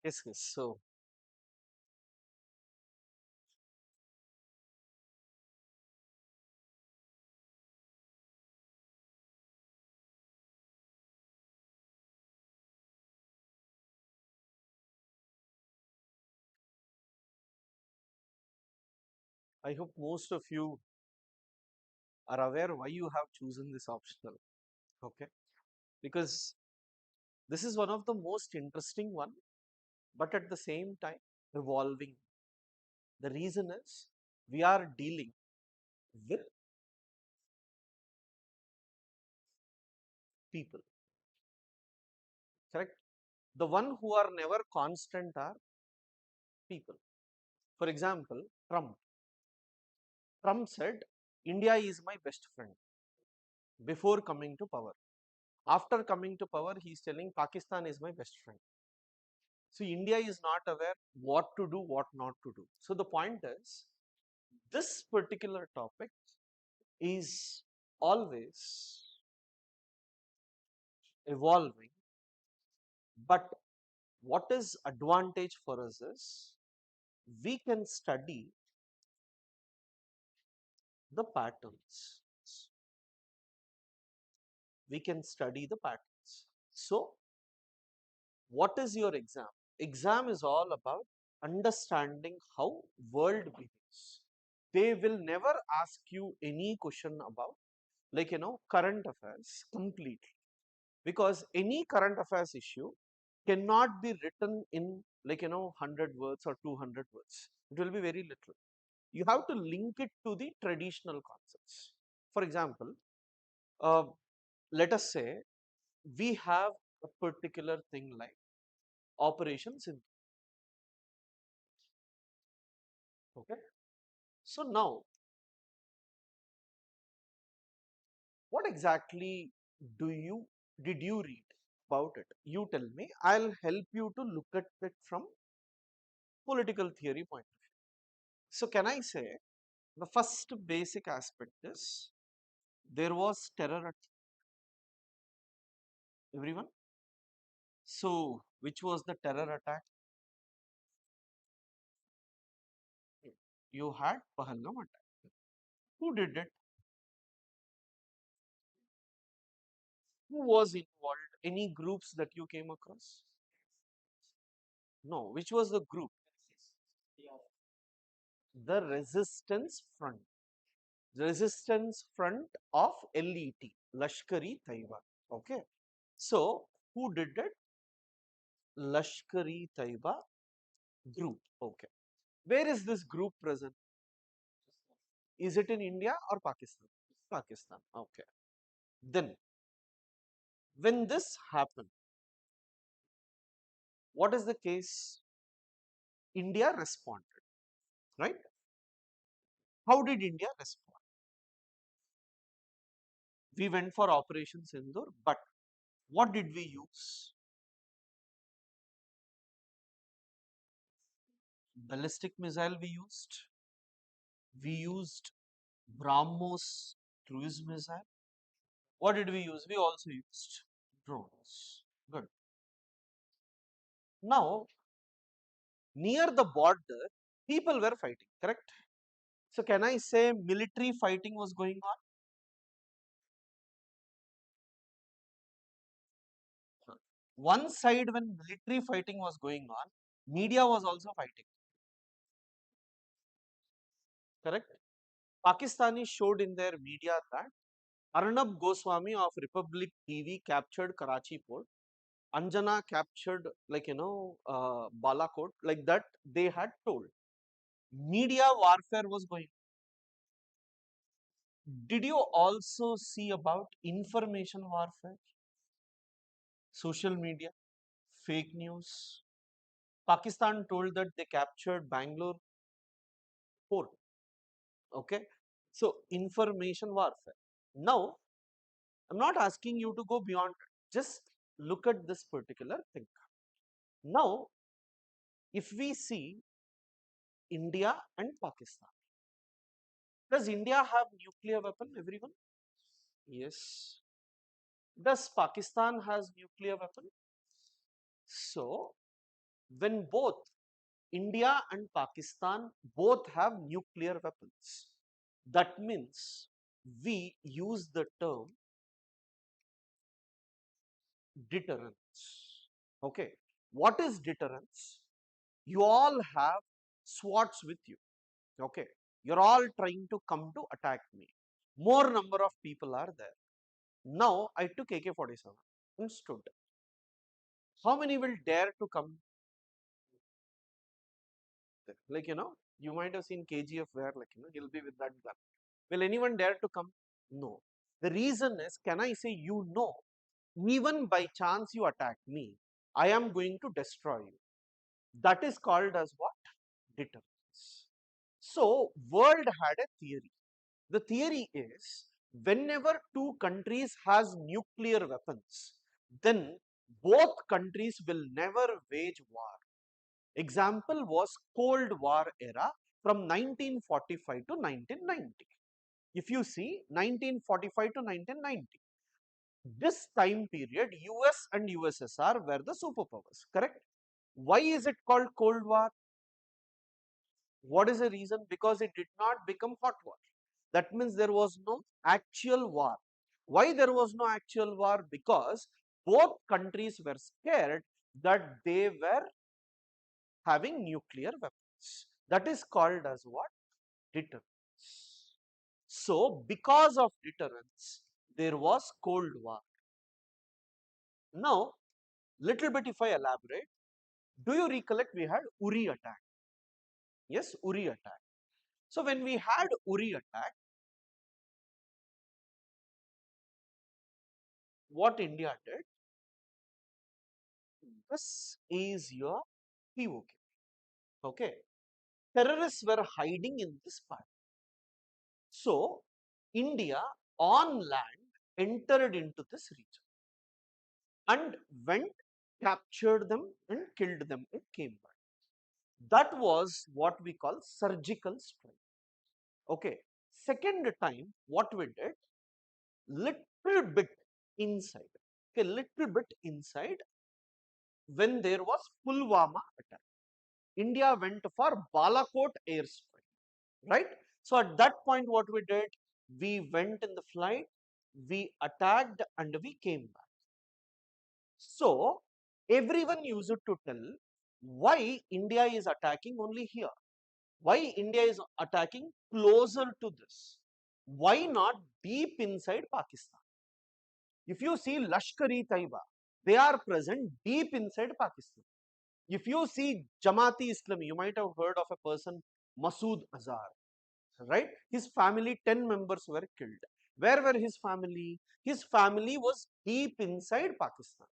Yes, yes. So I hope most of you are aware why you have chosen this optional. Okay, because this is one of the most interesting one, but at the same time evolving. The reason is we are dealing with people, correct? The one who are never constant are people. For example, Trump. Trump said, India is my best friend before coming to power. After coming to power, he is telling Pakistan is my best friend. So India is not aware what to do, what not to do. So the point is, this particular topic is always evolving, but what is advantage for us is we can study the patterns. We can study the patterns. So what is your exam? Exam is all about understanding how world behaves. They will never ask you any question about, like, current affairs completely, because any current affairs issue cannot be written in, like, 100 words or 200 words. It will be very little. You have to link it to the traditional concepts. For example, uh, let us say we have a particular thing like operations in, okay. So now, what exactly do you did you read about it? You tell me. I'll help you to look at it from political theory point of view. So can I say the first basic aspect is there was terror at everyone. So which was the terror attack? You had Pahalgam attack. Who did it? Who was involved? Any groups that you came across? No. Which was the group? The resistance front. Resistance front of LET, Lashkari Taiba. Okay. So who did it? Lashkari Taiba group. Okay. Where is this group present? Is it in India or Pakistan? Pakistan. Okay. Then when this happened, what is the case? India responded, right? How did India respond? We went for Operation Sindoor, but what did we use? Ballistic missile we used. We used BrahMos cruise missile. What did we use? We also used drones. Good. Now, near the border, people were fighting, correct? So, can I say military fighting was going on? One side, when military fighting was going on, media was also fighting, correct? Pakistanis showed in their media that Arnab Goswami of Republic TV captured Karachi port. Anjana captured, like, Balakot, like that they had told. Media warfare was going. Did you also see about information warfare? Social media, fake news. Pakistan told that they captured Bangalore port. Okay. So information warfare. Now, I'm not asking you to go beyond it. Just look at this particular thing. Now, if we see India and Pakistan, does India have nuclear weapon, everyone? Yes. Does Pakistan has nuclear weapon? So when both India and Pakistan both have nuclear weapons. That means we use the term deterrence. Okay, what is deterrence? You all have swords with you. Okay, you're all trying to come to attack me. More number of people are there. Now I took AK-47 and stood. How many will dare to come there? Like, you might have seen KGF where, like, he'll be with that gun. Will anyone dare to come? No. The reason is, can I say, even by chance you attack me, I am going to destroy you. That is called as what? Deterrence. So, world had a theory. The theory is, whenever two countries has nuclear weapons, then both countries will never wage war. Example was Cold War era from 1945 to 1990. If you see 1945 to 1990, this time period US and USSR were the superpowers, correct? Why is it called Cold War? What is the reason? Because it did not become hot war. That means there was no actual war. Why there was no actual war? Because both countries were scared that they were having nuclear weapons. That is called as what? Deterrence. So, because of deterrence, there was Cold War. Now, little bit if I elaborate, do you recollect we had Uri attack? Yes, Uri attack. So, when we had Uri attack, what India did, this is your POK. Okay. Terrorists were hiding in this part. So, India on land entered into this region and went, captured them and killed them and came back. That was what we call surgical strike. Okay. Second time, what we did, little bit inside. Okay, little bit inside, when there was Pulwama attack. India went for Balakot airstrike, right? So at that point, what we did, we went in the flight, we attacked and we came back. So everyone used to tell why India is attacking only here. Why India is attacking closer to this? Why not deep inside Pakistan? If you see Lashkar-e-Taiba, they are present deep inside Pakistan. If you see Jamaati Islami, you might have heard of a person, Masood Azhar, right? His family, 10 members were killed. Where were his family? His family was deep inside Pakistan.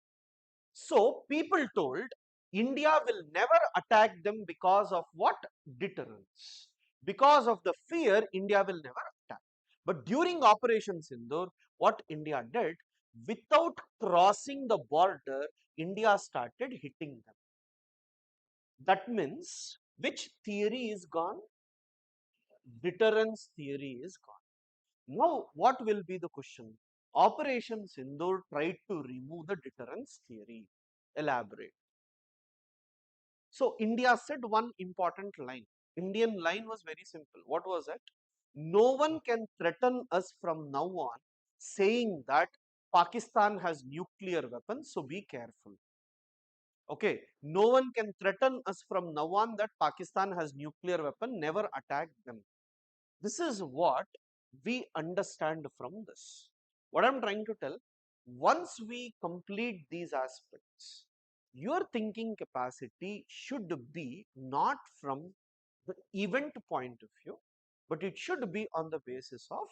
So people told India will never attack them because of what? Deterrence. Because of the fear, India will never attack. But during Operation Sindoor, what India did, without crossing the border, India started hitting them. That means which theory is gone? Deterrence theory is gone. Now, what will be the question? Operation Sindoor tried to remove the deterrence theory. Elaborate. So India said one important line. Indian line was very simple. What was it? No one can threaten us from now on, saying that Pakistan has nuclear weapons, so be careful. Okay, no one can threaten us from now on that Pakistan has nuclear weapon, never attack them. This is what we understand from this. What I'm trying to tell, once we complete these aspects, your thinking capacity should be not from the event point of view, but it should be on the basis of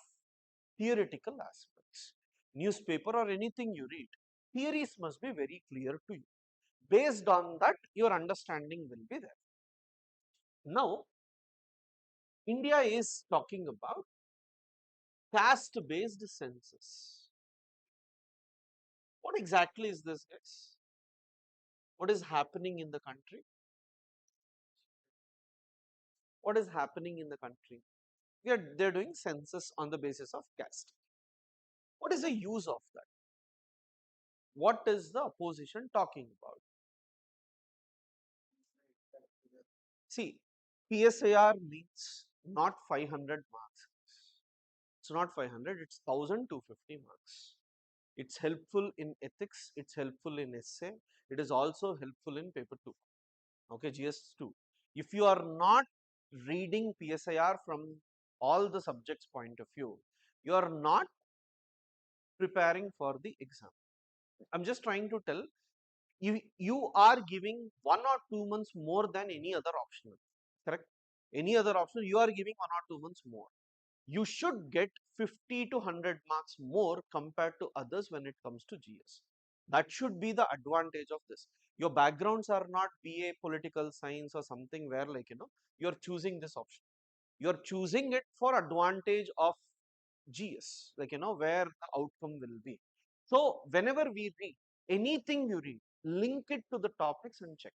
theoretical aspects. Newspaper or anything you read, theories must be very clear to you. Based on that, your understanding will be there. Now, India is talking about caste based census. What exactly is this, guys? What is happening in the country? What is happening in the country? They're doing census on the basis of caste. What is the use of that? What is the opposition talking about? See, PSIR means not 500 marks. It's not 500, it's 1250 marks. It's helpful in ethics, it's helpful in essay, it is also helpful in paper 2. Okay, GS2. If you are not reading PSIR from all the subjects point of view, you are not preparing for the exam. I'm just trying to tell you are giving 1 or 2 months more than any other optional, correct? Any other option, you are giving 1 or 2 months more. You should get 50 to 100 marks more compared to others when it comes to GS. That should be the advantage of this. Your backgrounds are not BA political science or something where, like, you're choosing this option. You're choosing it for advantage of GS, like, where the outcome will be. So whenever we read anything, you read, link it to the topics and check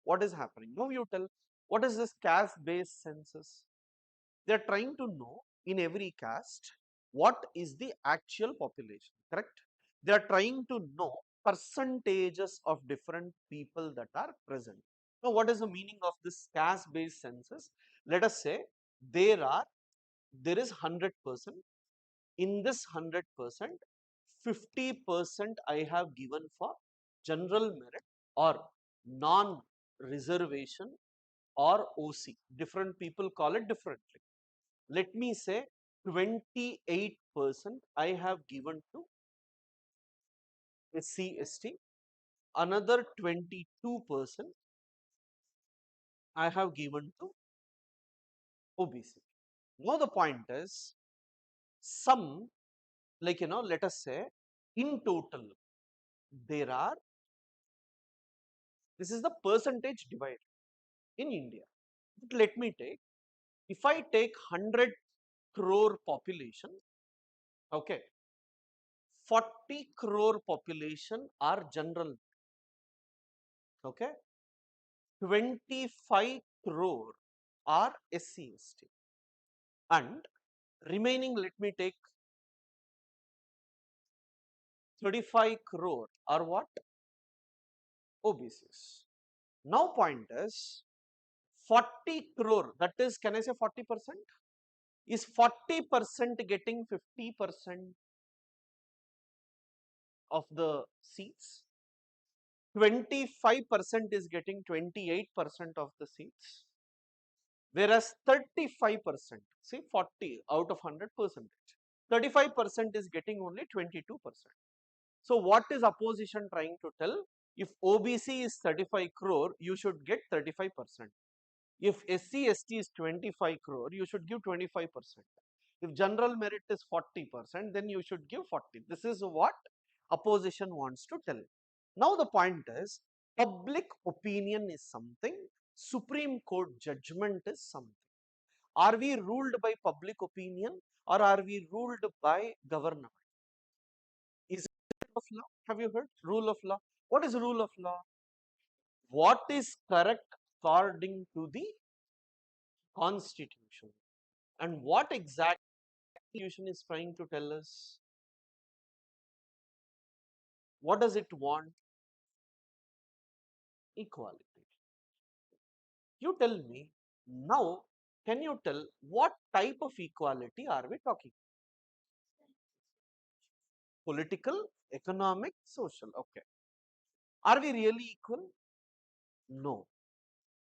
what is happening. Now you tell, what is this caste based census? They are trying to know in every caste what is the actual population, correct? They are trying to know percentages of different people that are present. Now, what is the meaning of this caste based census? Let us say there is 100%. In this 100%, 50% I have given for general merit or non reservation or OC. Different people call it differently. Let me say 28% I have given to SC, ST, another 22% I have given to OBC. Now the point is, some, like, let us say in total there are, this is the percentage divided in India. But let me take, if I take 100 crore population, okay, 40 crore population are general, okay, 25 crore are SC, ST, and remaining, let me take 35 crore are what? OBCs. Now point is 40 crore, that is, can I say 40%? Is 40% getting 50% of the seats? 25% is getting 28% of the seats, whereas 35%, see, 40 out of 100%, 35% is getting only 22%. So what is opposition trying to tell? If OBC is 35 crore, you should get 35%. If SC, ST is 25 crore, you should give 25%. If general merit is 40%, then you should give 40. This is what opposition wants to tell. Now the point is, public opinion is something, Supreme Court judgment is something. Are we ruled by public opinion or are we ruled by government? Is it rule of law? Have you heard? Rule of law. What is rule of law? What is correct according to the constitution? And what exactly constitution is trying to tell us? What does it want? Equality. You tell me now, can you tell what type of equality are we talking? Political, economic, social. Okay. Are we really equal? No.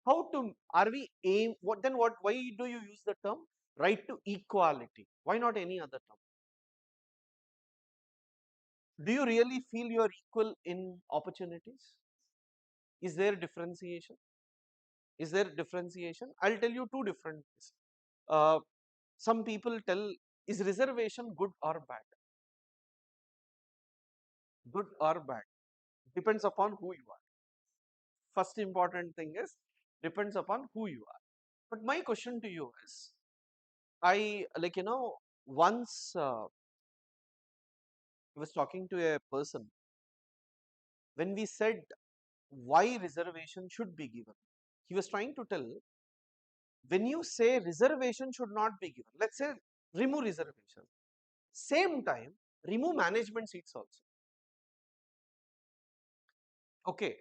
How to, are we aim, what then, what, why do you use the term right to equality? Why not any other term? Do you really feel you are equal in opportunities? Is there differentiation? Is there differentiation? I'll tell you two different ways. Uh, some people tell, is reservation good or bad? Good or bad? Depends upon who you are. First important thing is, depends upon who you are. But my question to you is, I, like, once I was talking to a person, when we said why reservation should be given, he was trying to tell, when you say reservation should not be given, let's say remove reservation, same time remove management seats also. Okay,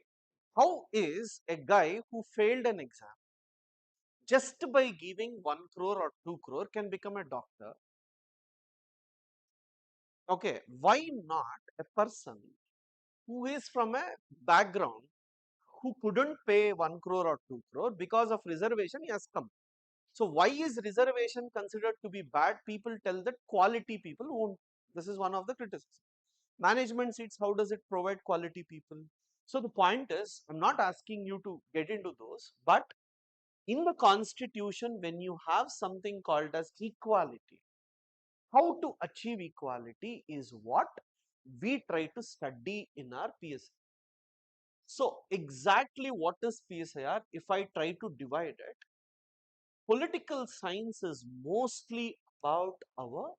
how is a guy who failed an exam just by giving 1 crore or 2 crore can become a doctor. Okay, why not a person who is from a background who couldn't pay 1 crore or 2 crore because of reservation, he has come. So why is reservation considered to be bad? People tell that quality people won't. This is one of the criticisms. Management seats, how does it provide quality people? So the point is, I'm not asking you to get into those, but in the constitution, when you have something called as equality, how to achieve equality is what we try to study in our PSIR. So exactly what is PSIR? If I try to divide it, political science is mostly about our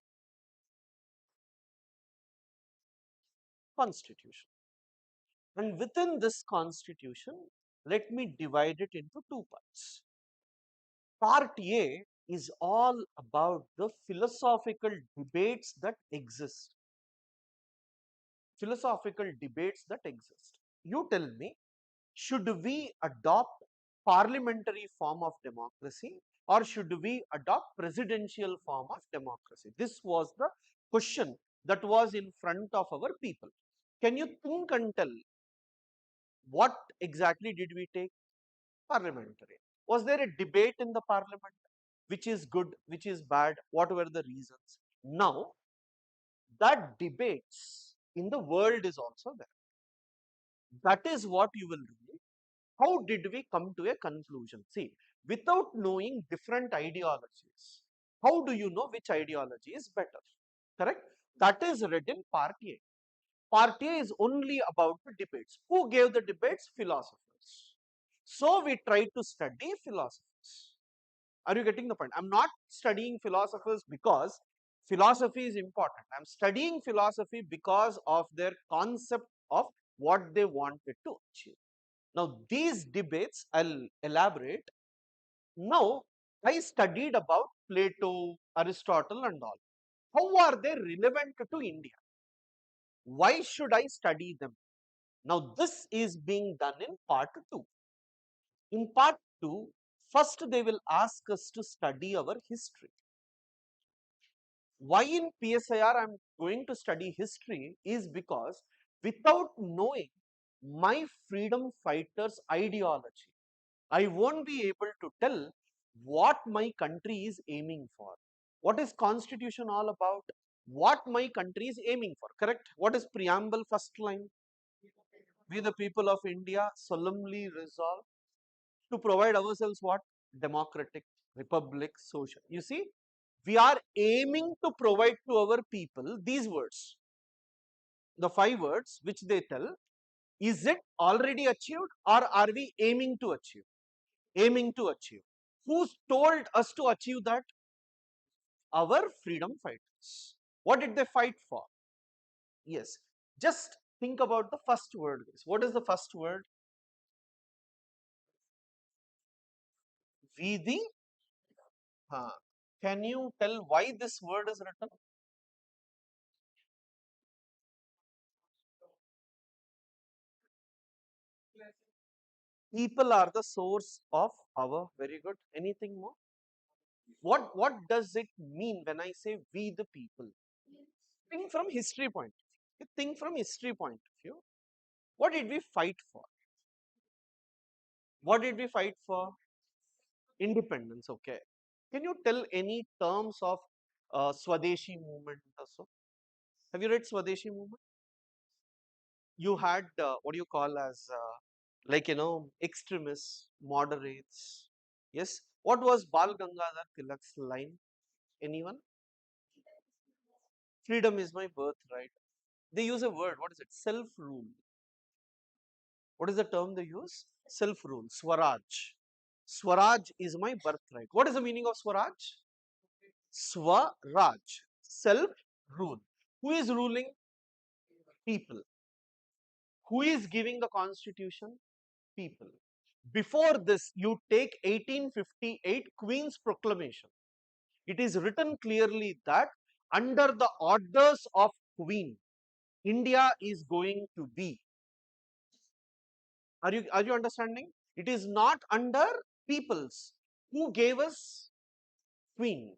constitution. And within this constitution, let me divide it into two parts. Part A is all about the philosophical debates that exist. Philosophical debates that exist. You tell me, should we adopt parliamentary form of democracy or should we adopt presidential form of democracy? This was the question that was in front of our people. Can you think and tell what exactly did we take? Parliamentary. Was there a debate in the parliament? Which is good, which is bad, what were the reasons? Now, that debates in the world is also there. That is what you will do. How did we come to a conclusion? See, without knowing different ideologies, how do you know which ideology is better? Correct? That is read in Part A. Part A is only about the debates. Who gave the debates? Philosophers. So we try to study philosophers. Are you getting the point? I'm not studying philosophers because philosophy is important. I'm studying philosophy because of their concept of what they wanted to achieve. Now, these debates, I'll elaborate. Now, I studied about Plato, Aristotle, and all. How are they relevant to India? Why should I study them? Now, this is being done in part 2. In part 2, first they will ask us to study our history. Why in PSIR I'm going to study history is because without knowing my freedom fighters ideology, I won't be able to tell what my country is aiming for. What is constitution all about? What my country is aiming for, correct? What is preamble first line? We the people of India solemnly resolve to provide ourselves what? Democratic, republic, social. You see, we are aiming to provide to our people these words. The 5 words which they tell, is it already achieved or are we aiming to achieve? Aiming to achieve. Who told us to achieve that? Our freedom fighters. What did they fight for? Yes. Just think about the first word. What is the first word? We the. Can you tell why this word is written? People are the source of our. Very good. Anything more? What does it mean when I say we the people? Think from history point of view. Think from history point of view. What did we fight for? What did we fight for? Independence. Okay. Can you tell any terms of Swadeshi movement also? Have you read Swadeshi movement? You had what do you call as like extremists, moderates. Yes. What was Bal Gangadhar Tilak's line? Anyone? Freedom is my birthright. They use a word. What is it? Self rule. What is the term they use? Self rule. Swaraj. Swaraj is my birthright. What is the meaning of Swaraj? Swaraj. Self rule. Who is ruling? People. Who is giving the constitution? People. Before this, you take 1858 Queen's Proclamation. It is written clearly that under the orders of Queen, India is going to be. Are you understanding? It is not under peoples. Who gave us Queen?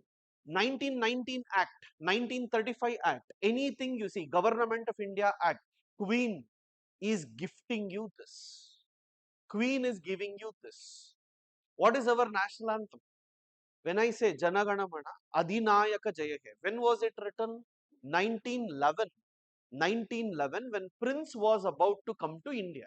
1919 Act, 1935 Act, anything you see, Government of India Act, Queen is gifting you this. Queen is giving you this. What is our national anthem? When I say Janagana Mana, Adhinayaka Jayahe, when was it written? 1911. 1911, when Prince was about to come to India.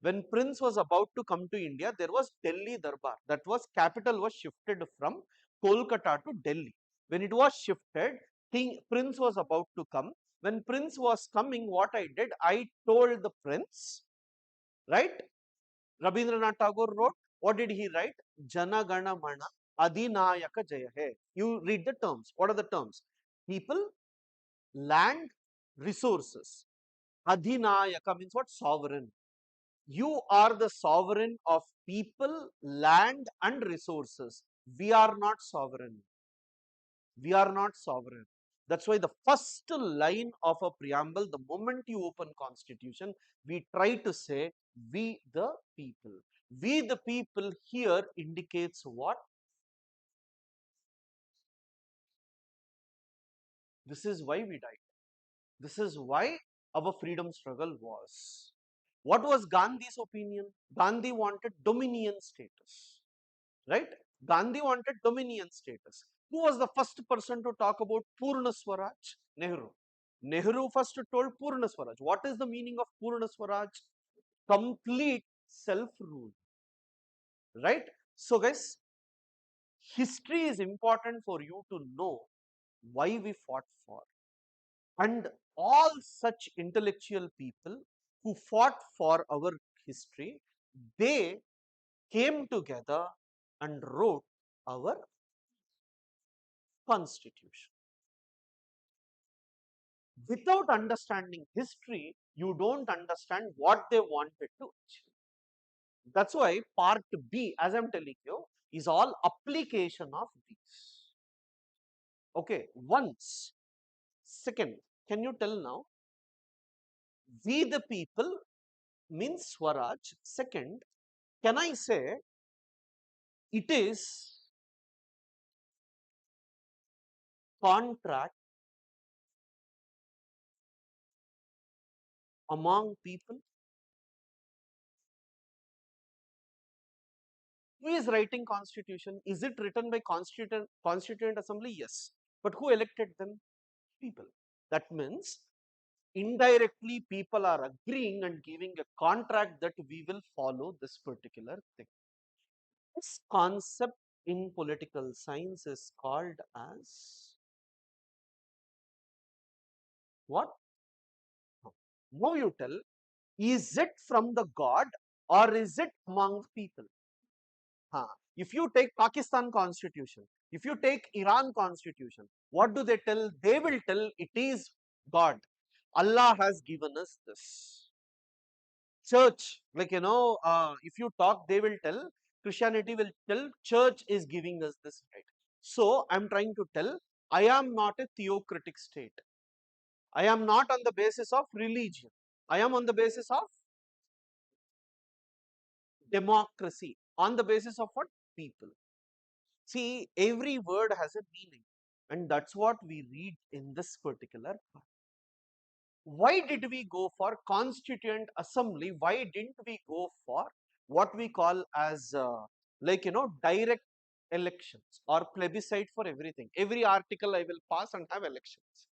When Prince was about to come to India, there was Delhi Darbar. That was capital was shifted from Kolkata to Delhi. When it was shifted, Prince was about to come. When Prince was coming, what I did, I told the Prince, right? Rabindranath Tagore wrote, what did he write? Jana Gana Mana Adhinayaka Jayahe. You read the terms. What are the terms? People, land, resources. Adhinayaka means what? Sovereign. You are the sovereign of people, land, and resources. We are not sovereign. We are not sovereign. That's why the first line of a preamble, the moment you open constitution, we try to say we the people. We the people here indicates what? This is why we died. This is why our freedom struggle was. What was Gandhi's opinion? Gandhi wanted dominion status, right? Gandhi wanted dominion status. Who was the first person to talk about Purna Swaraj? Nehru. Nehru first told Purna Swaraj. What is the meaning of Purna Swaraj? Complete self-rule, right? So guys, history is important for you to know why we fought for. And all such intellectual people who fought for our history, they came together and wrote our constitution. Without understanding history, you don't understand what they wanted to achieve. That's why part B, as I'm telling you, is all application of these. Okay, once. Second, can you tell now? We the people means Swaraj. Second, can I say it is contract among people? Who is writing constitution? Is it written by constituent assembly? Yes. But who elected them? People. That means indirectly people are agreeing and giving a contract that we will follow this particular thing. This concept in political science is called as what? Now you tell, is it from the God or is it among people? Huh. If you take Pakistan constitution, if you take Iran constitution, what do they tell? They will tell it is God. Allah has given us this. Church, like if you talk, they will tell, Christianity will tell, church is giving us this right. So I'm trying to tell, I am not a theocratic state. I am not on the basis of religion. I am on the basis of democracy. On the basis of what? People. See, every word has a meaning, and that's what we read in this particular part. Why did we go for constituent assembly? Why didn't we go for what we call as direct elections or plebiscite for everything? Every article I will pass and have elections.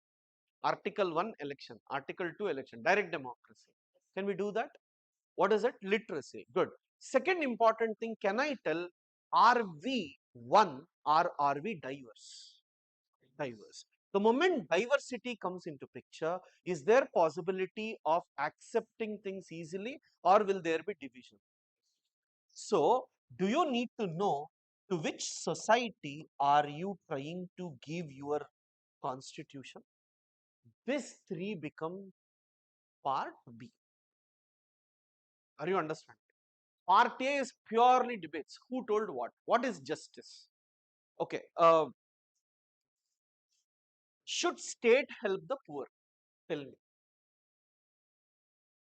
Article 1 election, Article 2 election, direct democracy. Can we do that? What is it? Literacy. Good. Second important thing, can I tell, are we one or are we diverse? Diverse. The moment diversity comes into picture, is there possibility of accepting things easily or will there be division? So, do you need to know to which society are you trying to give your constitution? This three become part B. Are you understanding? Part A is purely debates. Who told what? What is justice? Okay. Should state help the poor? Tell me.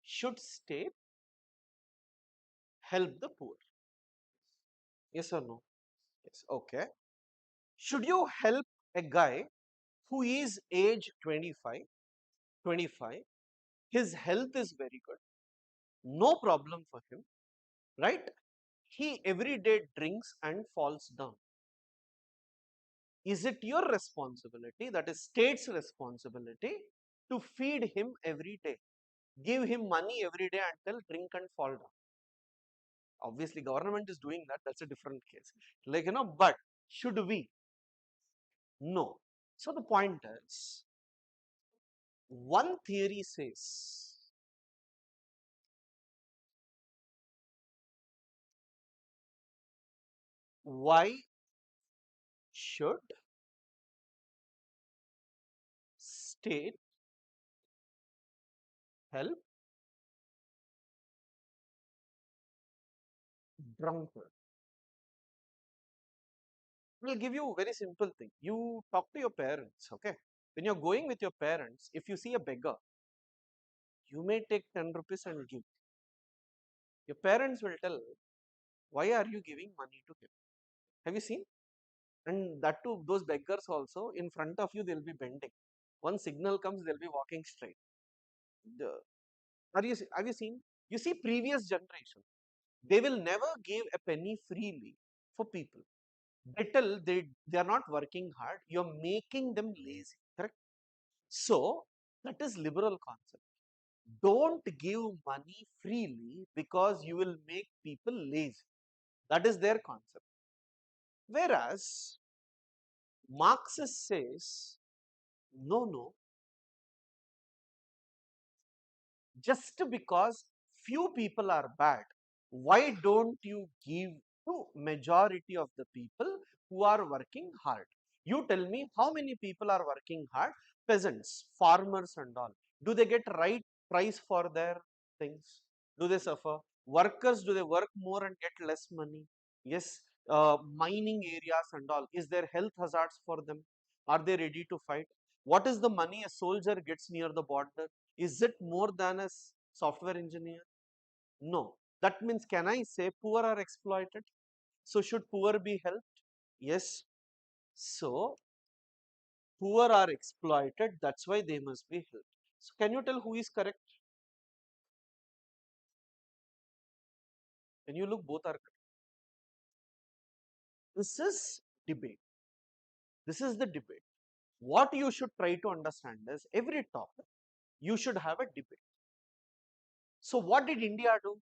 Should state help the poor? Yes or no? Yes. Okay. Should you help a guy who is age 25, 25, his health is very good, no problem for him, right? He every day drinks and falls down. Is it your responsibility, that is state's responsibility, to feed him every day, give him money every day until drink and fall down? Obviously government is doing that, that's a different case, like, but should we? No. So the point is, one theory says, why should state help drunkard? We'll give you a very simple thing. You talk to your parents, okay? When you're going with your parents, if you see a beggar, you may take 10 rupees and give. Your parents will tell, why are you giving money to him? Have you seen? And that too, those beggars also, in front of you, they'll be bending. One signal comes, they'll be walking straight. The, have you seen? You see previous generation, they will never give a penny freely for people. They tell they are not working hard, you're making them lazy, correct? So that is liberal concept. Don't give money freely because you will make people lazy. That is their concept. Whereas Marxist says, no, no, just because few people are bad, why don't you give to majority of the people who are working hard? You tell me how many people are working hard? Peasants, farmers and all. Do they get right price for their things? Do they suffer? Workers, do they work more and get less money? Yes. Mining areas and all. Is there health hazards for them? Are they ready to fight? What is the money a soldier gets near the border? Is it more than a software engineer? No. That means, can I say poor are exploited? So should poor be helped? Yes. So poor are exploited, that's why they must be helped. So can you tell who is correct? When you look, both are correct. This is debate. This is the debate. What you should try to understand is, every topic you should have a debate. So what did India do?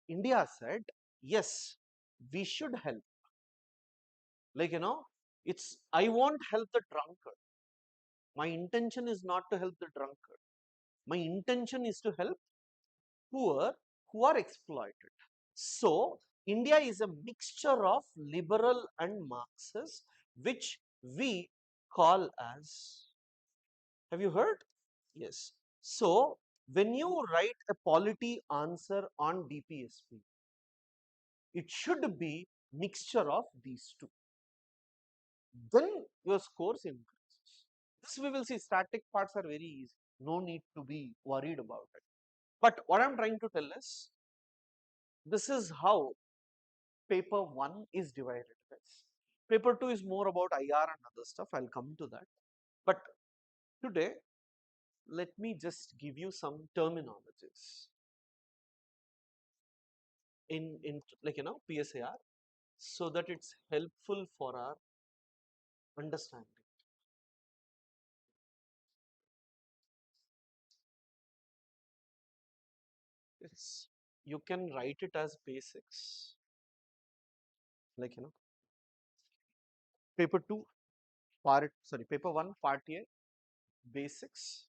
India said, yes, we should help. Like, it's, I won't help the drunkard. My intention is not to help the drunkard. My intention is to help poor who are exploited. So India is a mixture of liberal and Marxist, which we call as, have you heard? Yes. So when you write a polity answer on DPSP, it should be mixture of these two. Then your scores increases. This we will see, static parts are very easy. No need to be worried about it. But what I'm trying to tell is, this is how paper 1 is divided, guys. Paper 2 is more about IR and other stuff. I'll come to that. But today, let me just give you some terminologies in like, PSIR, so that it's helpful for our understanding. It's, you can write it as basics, like, paper 2 part, sorry, paper 1 part A, basics.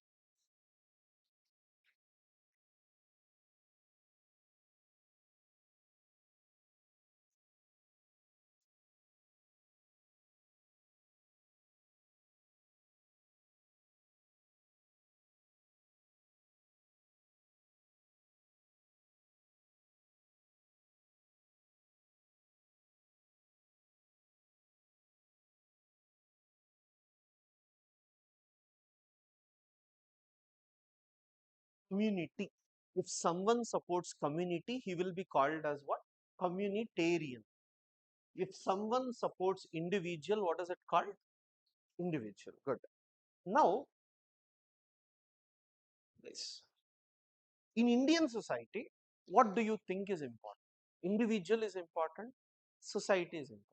Community. If someone supports community, he will be called as what? Communitarian. If someone supports individual, what is it called? Individual. Good. Now, this in Indian society, what do you think is important? Individual is important, society is important.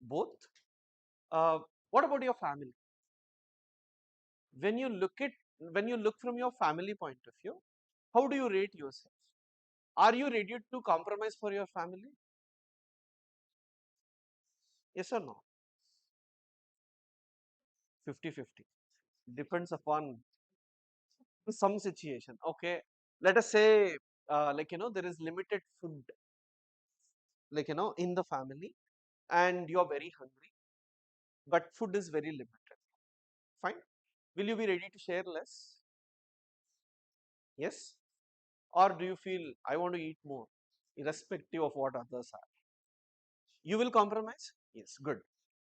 Both. Uh, what about your family? When you look at when you look from your family point of view, how do you rate yourself? Are you ready to compromise for your family? Yes or no? 50-50. Depends upon some situation. Okay. Let us say, there is limited food, in the family, and you are very hungry, but food is very limited. Fine. Will you be ready to share less? Yes. Or do you feel I want to eat more, irrespective of what others are? You will compromise? Yes, good.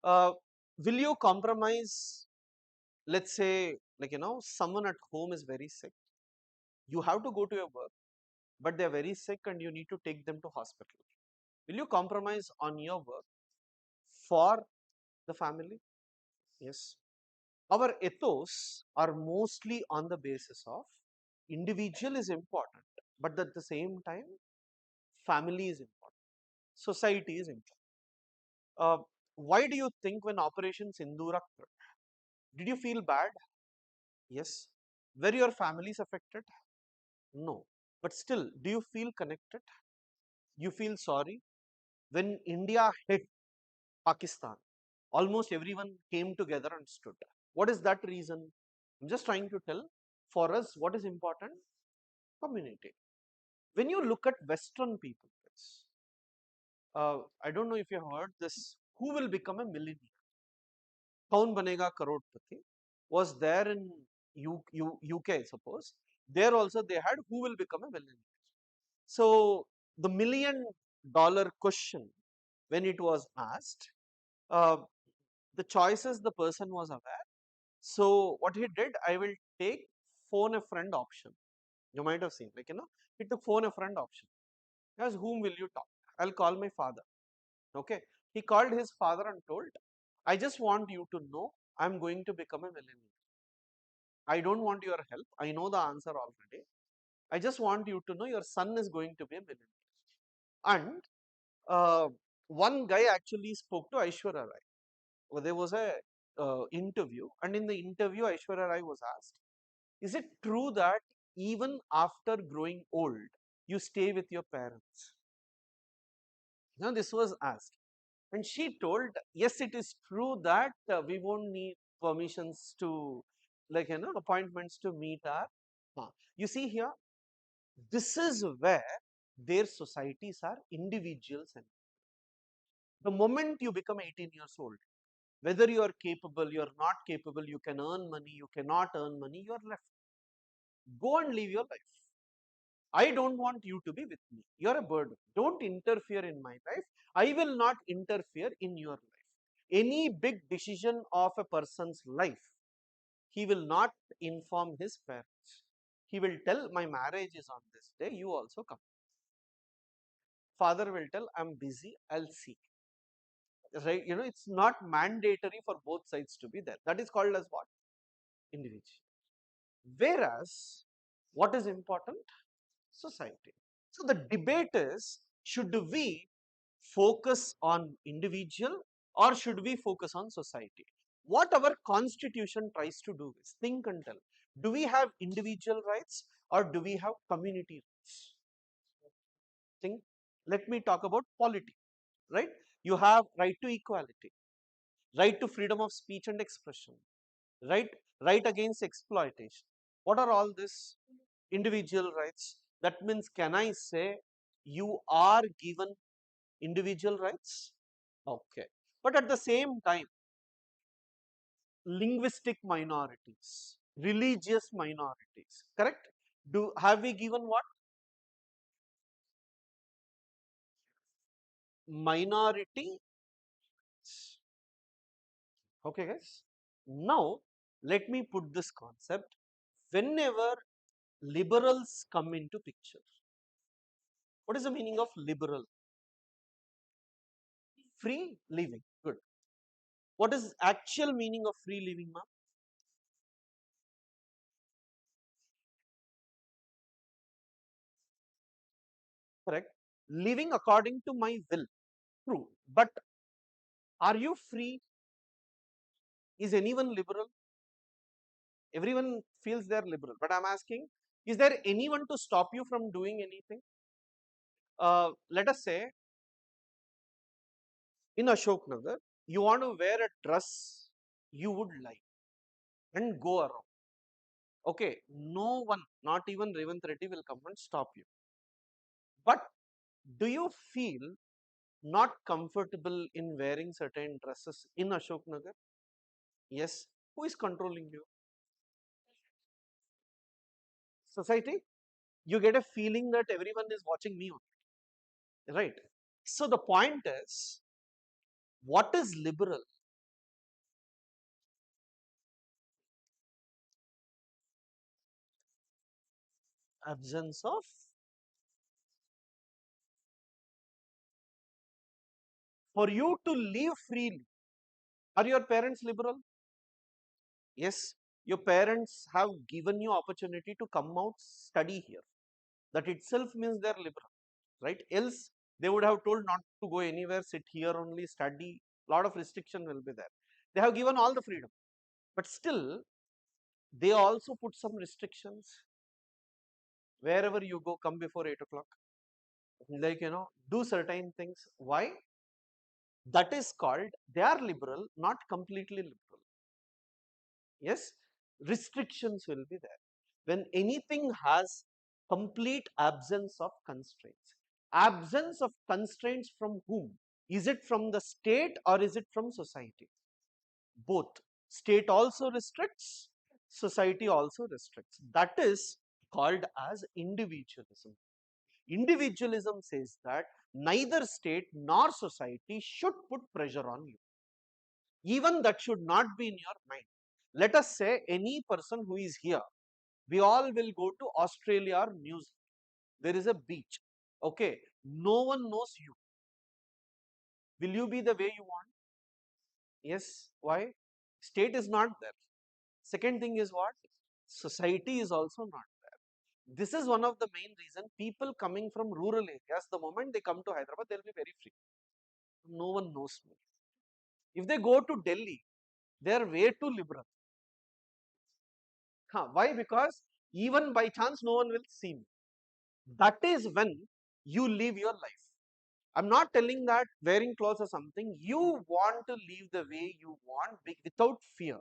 Uh, will you compromise? Let's say, someone at home is very sick. You have to go to your work, but they're very sick and you need to take them to hospital. Will you compromise on your work for the family? Yes. Our ethos are mostly on the basis of individual is important, but at the same time, family is important, society is important. Uh, why do you think when Operation Sindhur occurred, did you feel bad? Yes. Were your families affected? No. But still, do you feel connected? You feel sorry? When India hit Pakistan, almost everyone came together and stood. What is that reason? I'm just trying to tell for us what is important? Community. When you look at Western people, I don't know if you have heard this, who will become a millionaire? Kaun Banega Crorepati was there in UK, I suppose. There also they had who will become a millionaire. So the $1 million question, when it was asked, uh, the choices the person was aware. So what he did, I will take phone a friend option. You might have seen, he took phone a friend option. As whom will you talk? I'll call my father. Okay. He called his father and told, I just want you to know I'm going to become a millionaire. I don't want your help. I know the answer already. I just want you to know your son is going to be a millionaire. And uh, one guy actually spoke to Aishwarya Rai. Well, there was a interview, and in the interview, Aishwarya Rai was asked, "Is it true that even after growing old, you stay with your parents?" Now, this was asked, and she told, "Yes, it is true that we won't need permissions to, appointments to meet our." You see here, this is where their societies are individuals, and the moment you become 18 years old, whether you are capable, you are not capable, you can earn money, you cannot earn money, you are left. Go and live your life. I don't want you to be with me. You are a burden. Don't interfere in my life. I will not interfere in your life. Any big decision of a person's life, he will not inform his parents. He will tell, my marriage is on this day, you also come. Father will tell, I'm busy, I'll see. Right? It's not mandatory for both sides to be there. That is called as what? Individual. Whereas, what is important? Society. So the debate is, should we focus on individual or should we focus on society? What our constitution tries to do is, think and tell, do we have individual rights or do we have community rights? Think. Let me talk about polity, right? You have right to equality, right to freedom of speech and expression, right, right against exploitation. What are all this? Individual rights. That means, can I say you are given individual rights? Okay. But at the same time, linguistic minorities, religious minorities, correct? Do have we given what? Minority. Okay, guys. Now let me put this concept. Whenever liberals come into picture, what is the meaning of liberal? Free living. Good. What is actual meaning of free living, ma'am? Correct. Living according to my will. True. But are you free? Is anyone liberal? Everyone feels they're liberal. But I'm asking, is there anyone to stop you from doing anything? Let us say in Ashok Nagar, you want to wear a dress you would like and go around. Okay, no one, not even Revant Reddy will come and stop you. But do you feel not comfortable in wearing certain dresses in Ashok Nagar? Yes. Who is controlling you? Society? You get a feeling that everyone is watching me only, right? So the point is, what is liberal? Absence of, for you to live freely. Are your parents liberal? Yes. Your parents have given you opportunity to come out, study here. That itself means they are liberal, right? Else they would have told not to go anywhere, sit here only, study. Lot of restriction will be there. They have given all the freedom, but still they also put some restrictions. Wherever you go, come before 8 o'clock. Like, do certain things. Why? That is called, they are liberal, not completely liberal. Yes, restrictions will be there. When anything has complete absence of constraints. Absence of constraints from whom? Is it from the state or is it from society? Both. State also restricts, society also restricts. That is called as individualism. Individualism says that neither state nor society should put pressure on you. Even that should not be in your mind. Let us say any person who is here, we all will go to Australia or New Zealand. There is a beach. Okay, no one knows you. Will you be the way you want? Yes. Why? State is not there. Second thing is what? Society is also not there. This is one of the main reason people coming from rural areas, the moment they come to Hyderabad, they'll be very free. No one knows me. If they go to Delhi, they are way too liberal. Huh, why? Because even by chance, no one will see me. That is when you live your life. I'm not telling that wearing clothes or something. You want to live the way you want without fear.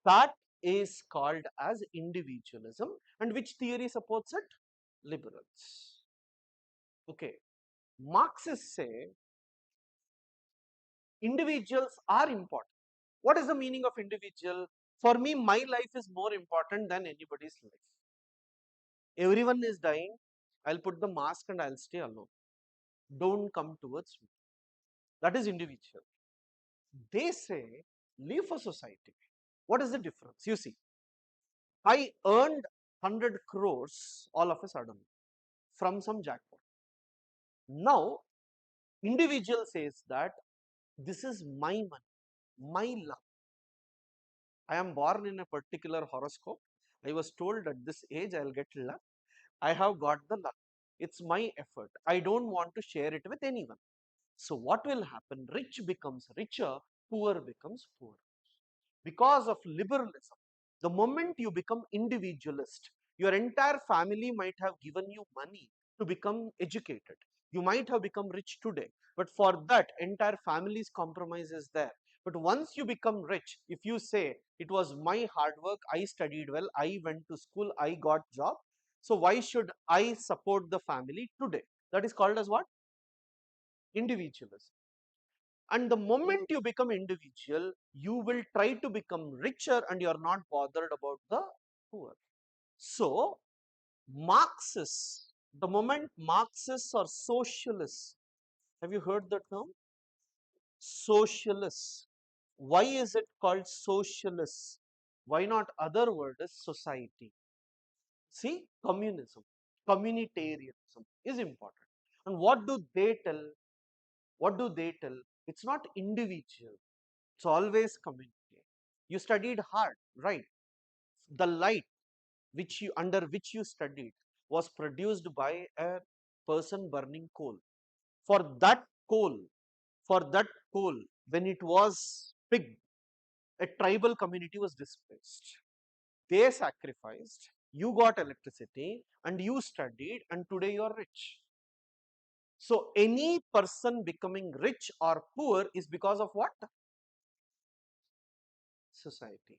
That is called as individualism. And which theory supports it? Liberals. Okay. Marxists say individuals are important. What is the meaning of individual? For me, my life is more important than anybody's life. Everyone is dying. I'll put the mask and I'll stay alone. Don't come towards me. That is individual. They say live for society. What is the difference? You see, I earned 100 crores all of a sudden from some jackpot. Now, individual says that this is my money, my luck. I am born in a particular horoscope. I was told at this age I'll get luck. I have got the luck. It's my effort. I don't want to share it with anyone. So what will happen? Rich becomes richer, poor becomes poor. Because of liberalism, the moment you become individualist, your entire family might have given you money to become educated. You might have become rich today, but for that, entire family's compromise is there. But once you become rich, if you say it was my hard work, I studied well, I went to school, I got job, so why should I support the family today? That is called as what? Individualism. And the moment you become individual, you will try to become richer and you are not bothered about the poor. So, Marxists, the moment Marxists or socialists, have you heard the term? Socialists. Why is it called socialists? Why not other word is society? See, communism, communitarianism is important. And what do they tell? What do they tell? It's not individual. It's always community. You studied hard, right? The light which you under which you studied was produced by a person burning coal. For that coal, for that coal, when it was picked, a tribal community was displaced. They sacrificed, you got electricity, and you studied, and today you are rich. So any person becoming rich or poor is because of what? Society.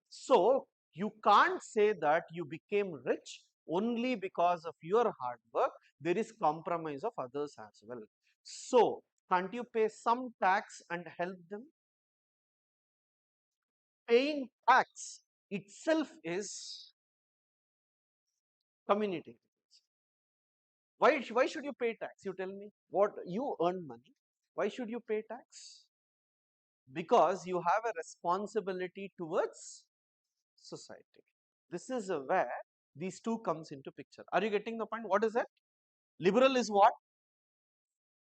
So you can't say that you became rich only because of your hard work. There is compromise of others as well. So can't you pay some tax and help them? Paying tax itself is community. Why should you pay tax? You tell me. What you earn money. Why should you pay tax? Because you have a responsibility towards society. This is where these two comes into picture. Are you getting the point? What is it? Liberal is what?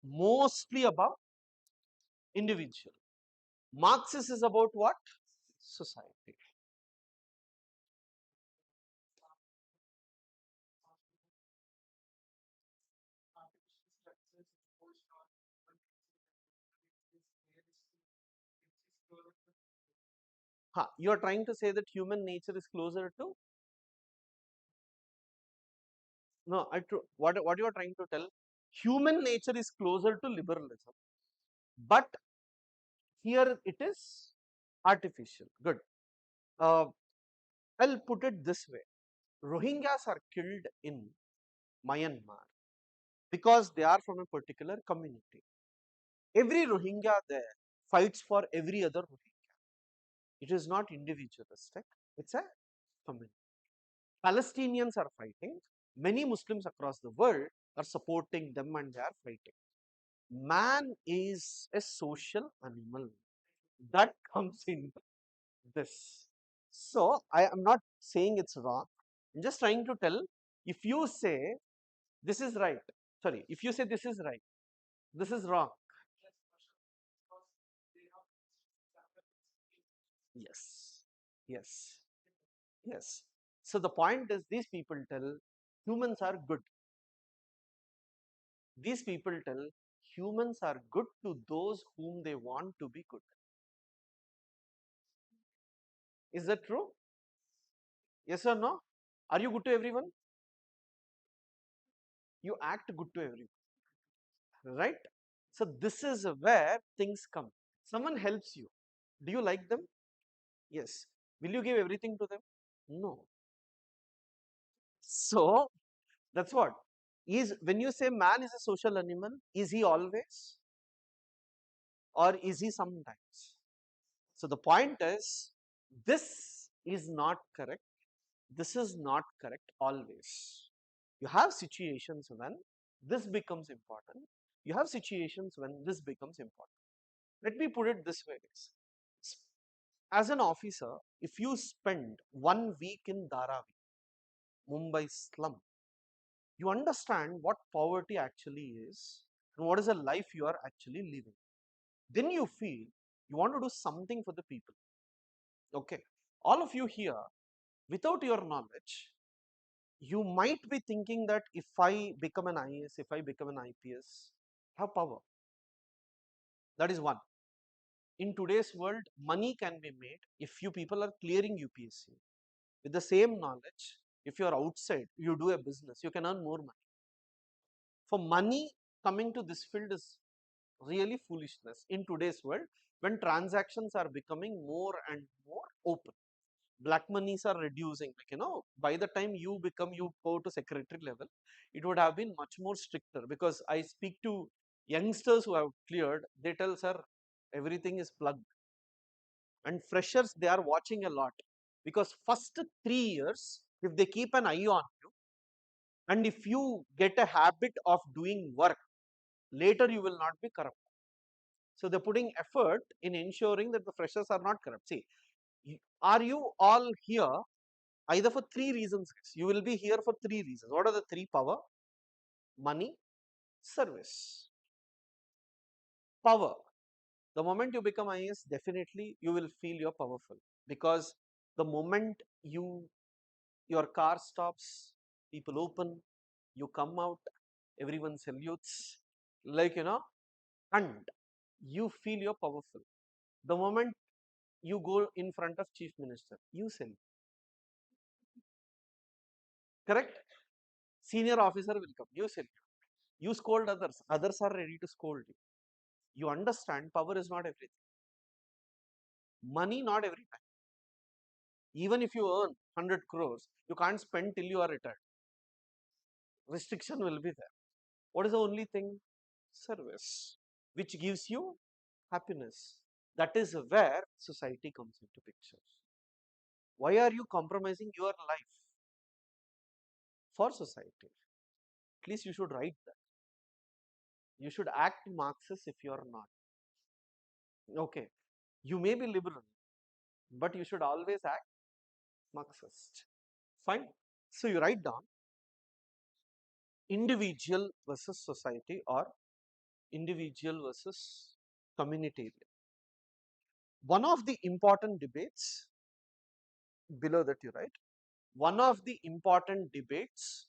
Mostly about individual. Marxist is about what? Society. You are trying to say that human nature is closer to? No, what you are trying to tell? Human nature is closer to liberalism, but here it is artificial. Good. Uh, I'll put it this way. Rohingyas are killed in Myanmar because they are from a particular community. Every Rohingya there fights for every other Rohingya. It is not individualistic, it's a community. Palestinians are fighting. Many Muslims across the world are supporting them and they are fighting. Man is a social animal. That comes in this. So, I am not saying it's wrong. I'm just trying to tell, if you say this is right, sorry, if you say this is right, this is wrong. Yes, yes, yes. So the point is, these people tell humans are good. These people tell humans are good to those whom they want to be good. Is that true? Yes or no? Are you good to everyone? You act good to everyone, right? So this is where things come. Someone helps you. Do you like them? Yes. Will you give everything to them? No. So that's what is when you say man is a social animal, is he always or is he sometimes? So the point is, this is not correct. This is not correct always. You have situations when this becomes important. You have situations when this becomes important. Let me put it this way, guys. As an officer, if you spend 1 week in Dharavi, Mumbai slum, you understand what poverty actually is and what is the life you are actually living. Then you feel you want to do something for the people. Okay. All of you here, without your knowledge, you might be thinking that if I become an IAS, if I become an IPS, have power. That is one. In today's world, money can be made if you people are clearing UPSC. With the same knowledge, if you are outside, you do a business, you can earn more money. For money, coming to this field is really foolishness in today's world when transactions are becoming more and more open. Black monies are reducing, like, by the time you go to secretary level, it would have been much more stricter, because I speak to youngsters who have cleared, they tell, sir, everything is plugged. And freshers, they are watching a lot, because first 3 years, if they keep an eye on you, and if you get a habit of doing work, later you will not be corrupt. So they're putting effort in ensuring that the freshers are not corrupt. See, are you all here either for three reasons? You will be here for three reasons. What are the three? Power, money, service. Power. The moment you become IAS, definitely you will feel you're powerful, because the moment your car stops, people open, you come out, everyone salutes, like and you feel you're powerful. The moment you go in front of chief minister, you salute. Correct? Senior officer will come, you salute. You scold others, others are ready to scold you. You understand power is not everything. Money not every time. Even if you earn 100 crores, you can't spend till you are retired. Restriction will be there. What is the only thing? Service, which gives you happiness. That is where society comes into picture. Why are you compromising your life for society? At least you should write that. You should act Marxist if you are not. Okay, you may be liberal, but you should always act Marxist. Fine. So you write down individual versus society, or individual versus communitarian. One of the important debates, below that you write, one of the important debates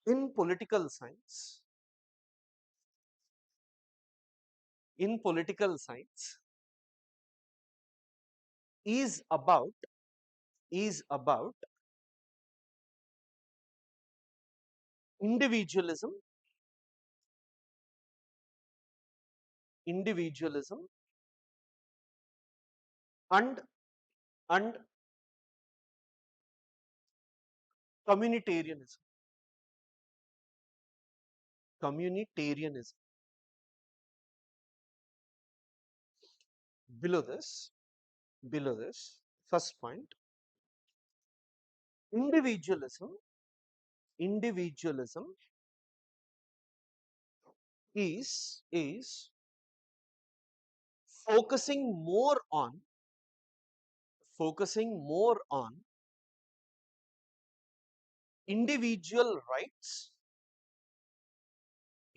in political science, in political science is about is about individualism, individualism and and communitarianism, communitarianism. Below this, below this, first point, individualism, individualism is focusing more on, focusing more on individual rights,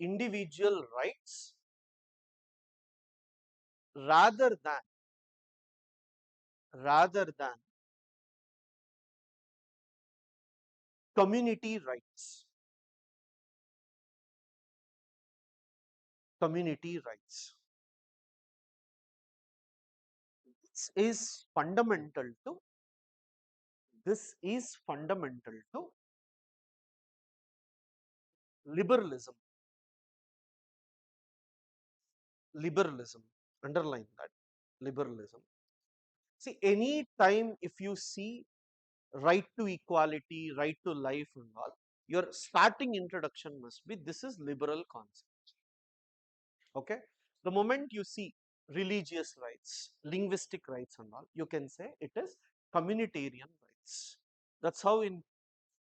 individual rights, rather than, rather than community rights, community rights. This is fundamental to, this is fundamental to liberalism, liberalism, underline that, liberalism. See, any time if you see right to equality, right to life and all, your starting introduction must be, this is liberal concept. Okay, the moment you see religious rights, linguistic rights and all, you can say it is communitarian rights. That's how in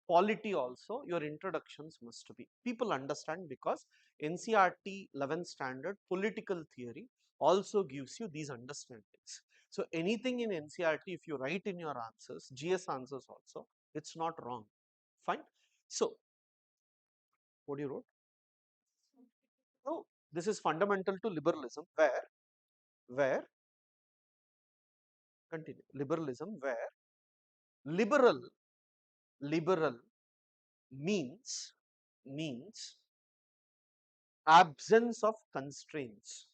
polity also your introductions must be, people understand, because NCERT 11th standard political theory also gives you these understandings. So anything in NCERT, if you write in your answers, GS answers also, it's not wrong. Fine. So what you wrote? So this is fundamental to liberalism, where continue, liberalism where liberal, liberal means absence of constraints.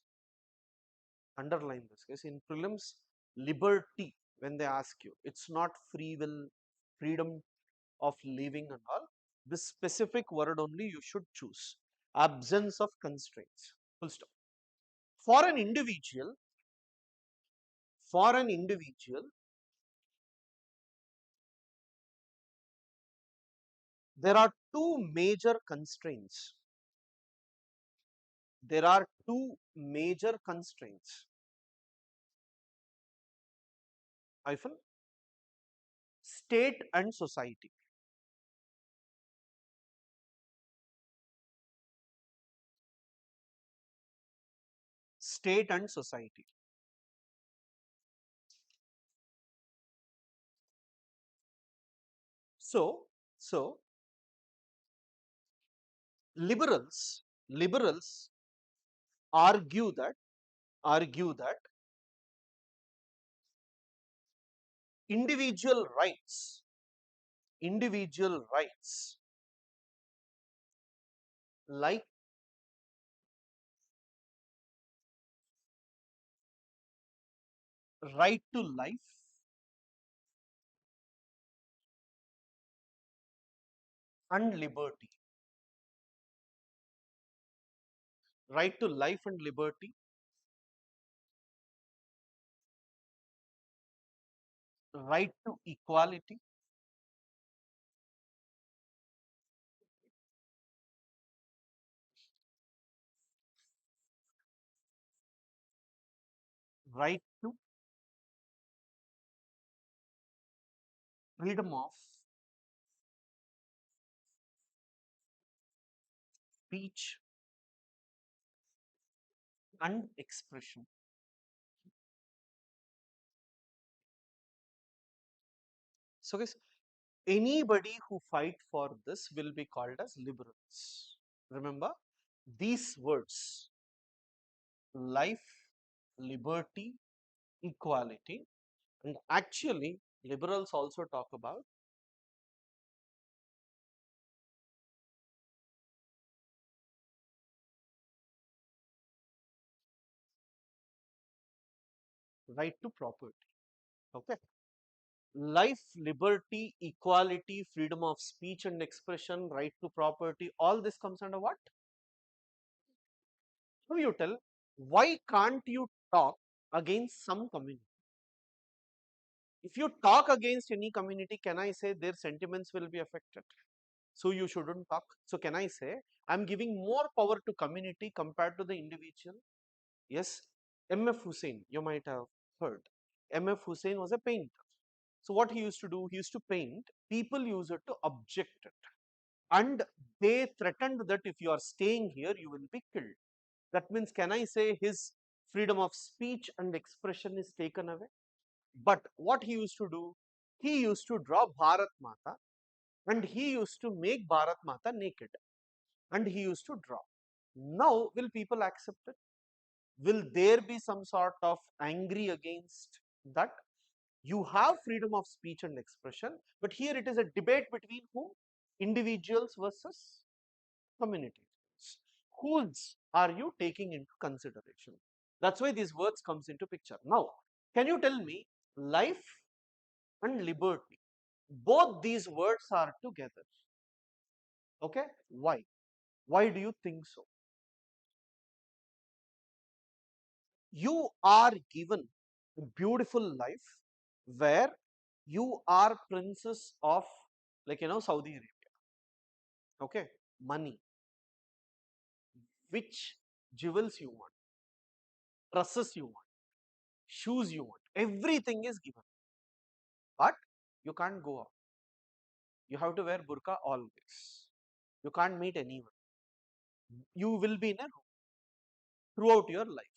Underline this case in prelims. Liberty, when they ask you, it's not free will, freedom of living and all. This specific word only you should choose, absence of constraints, full stop. For an individual, for an individual, there are two major constraints, there are two major constraints, hyphen, state and society. State and society. So Liberals argue that individual rights individual rights like right to life and liberty, right to life and liberty, right to equality, right to freedom of speech and expression. So guys, anybody who fight for this will be called as liberals. Remember these words: life, liberty, equality. And actually liberals also talk about right to property. Okay, life, liberty, equality, freedom of speech and expression, right to property, all this comes under what? So you tell, why can't you talk against some community? If you talk against any community, can I say their sentiments will be affected? So you shouldn't talk. So can I say I'm giving more power to community compared to the individual? Yes, MF Hussein, you might have heard. MF Hussein was a painter. So what he used to do, he used to paint. People used it to object it. And they threatened that if you are staying here, you will be killed. That means, can I say his freedom of speech and expression is taken away? But what he used to do, he used to draw Bharat Mata and he used to make Bharat Mata naked and he used to draw. Now, will people accept it? Will there be some sort of angry against that? You have freedom of speech and expression, but here it is a debate between who? Individuals versus communities. Whose are you taking into consideration? That's why these words comes into picture. Now, can you tell me life and liberty? Both these words are together. Okay? Why? Why do you think so? You are given a beautiful life where you are princess of, like, Saudi Arabia. Okay? Money, which jewels you want, dresses you want, shoes you want, everything is given. But you can't go out. You have to wear burqa always. You can't meet anyone. You will be in a room throughout your life.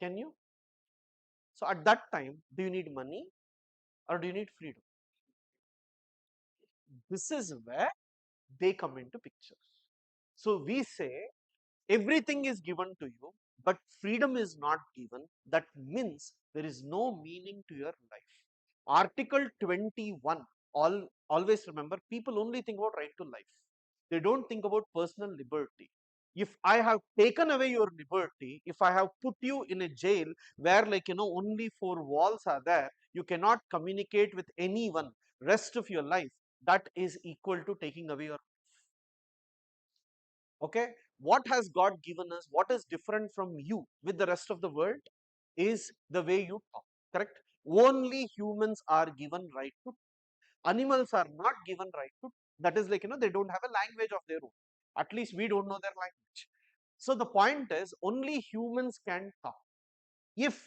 Can you? So at that time, do you need money or do you need freedom? This is where they come into picture. So we say everything is given to you, but freedom is not given. That means there is no meaning to your life. Article 21, always remember, people only think about right to life. They don't think about personal liberty. If I have taken away your liberty, if I have put you in a jail where, like, only four walls are there, you cannot communicate with anyone rest of your life, that is equal to taking away your. Okay, what has God given us? What is different from you with the rest of the world is the way you talk. Correct? Only humans are given right to. Animals are not given right to. That is, like, they don't have a language of their own. At least we don't know their language. So the point is, only humans can talk. If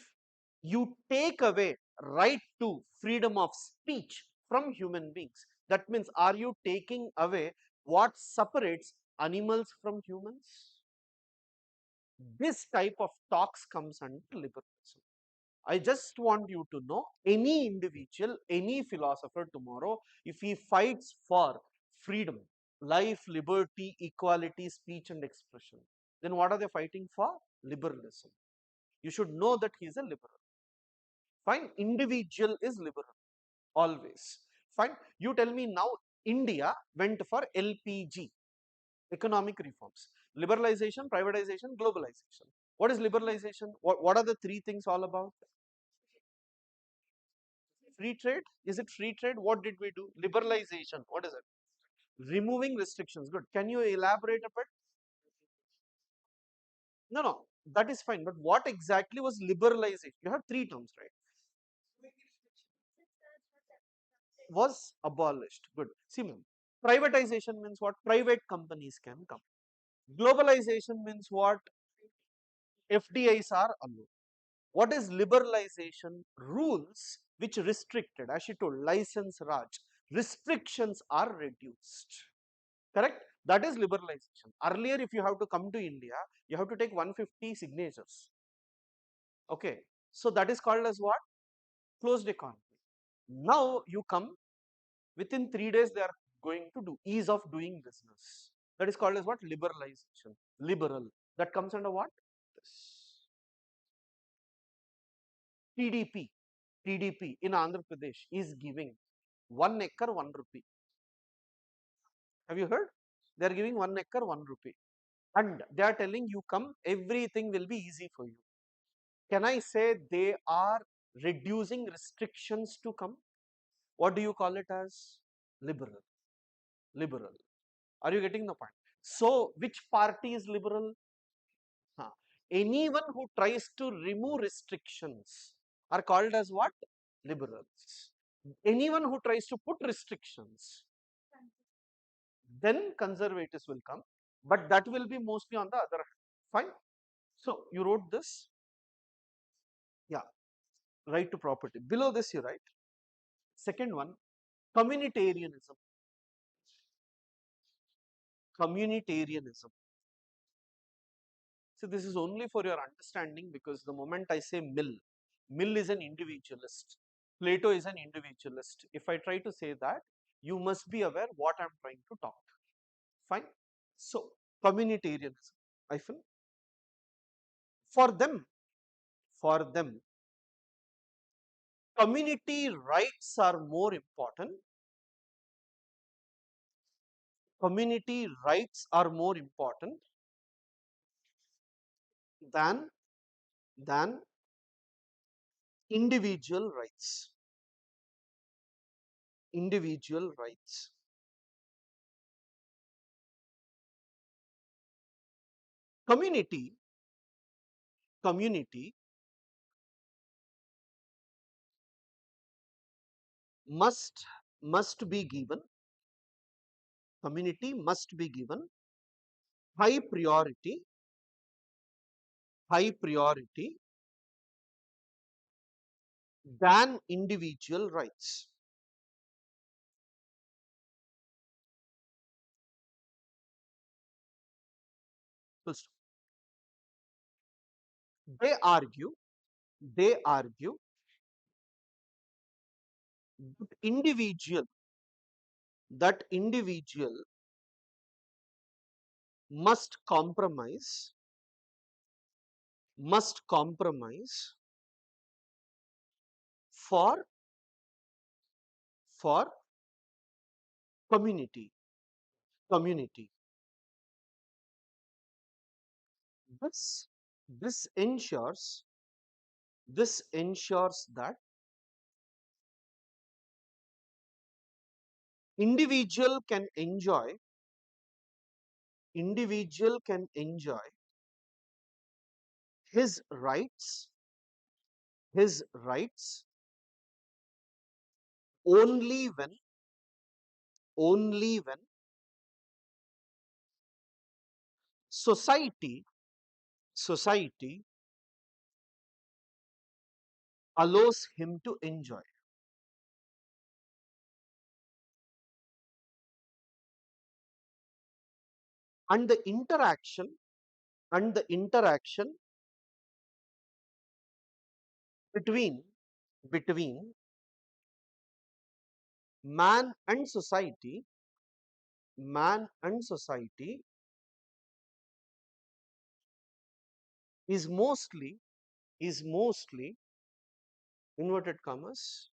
you take away right to freedom of speech from human beings, that means, are you taking away what separates animals from humans? This type of talks comes under liberalism. I just want you to know, any individual, any philosopher tomorrow, if he fights for freedom, life, liberty, equality, speech and expression. Then what are they fighting for? Liberalism. You should know that he is a liberal. Fine, individual is liberal, always. Fine, you tell me now, India went for LPG, economic reforms. Liberalization, privatization, globalization. What is liberalization? What are the three things all about? Free trade? Is it free trade? What did we do? Liberalization. What is it? Removing restrictions. Good. Can you elaborate a bit? No, no, that is fine. But what exactly was liberalization? You have three terms, right? Was abolished. Good. See, ma'am, privatization means what? Private companies can come. Globalization means what? FDIs are allowed. What is liberalization? Rules which restricted, as she told, license Raj, restrictions are reduced. Correct? That is liberalization. Earlier, if you have to come to India, you have to take 150 signatures. Okay. So that is called as what? Closed economy. Now you come, within 3 days they are going to do ease of doing business. That is called as what? Liberalization. Liberal. That comes under what? This. TDP. TDP in Andhra Pradesh is giving 1 acre 1 rupee. Have you heard? They are giving 1 acre 1 rupee. And they are telling you come, everything will be easy for you. Can I say they are reducing restrictions to come? What do you call it as? Liberal. Liberal. Are you getting the point? So, which party is liberal? Huh. Anyone who tries to remove restrictions are called as what? Liberals. Anyone who tries to put restrictions, then conservatives will come, but that will be mostly on the other hand. Fine. So, you wrote this? Yeah. Right to property. Below this, you write. Second one, communitarianism. Communitarianism. So this is only for your understanding, because the moment I say Mill is an individualist. Plato is an individualist. If I try to say that, you must be aware what I am trying to talk. Fine. So communitarianism. Hyphen. For them, for them, community rights are more important. Community rights are more important than than individual rights. Individual rights. Community, community must must be given. Community must be given high priority, high priority than individual rights. First, they argue, they argue that individual must compromise, must compromise for for community, community. This this ensures, this ensures that individual can enjoy, individual can enjoy his rights, his rights only when, only when society, society allows him to enjoy. And the interaction, and the interaction between, between, man and society man and society is mostly inverted commas,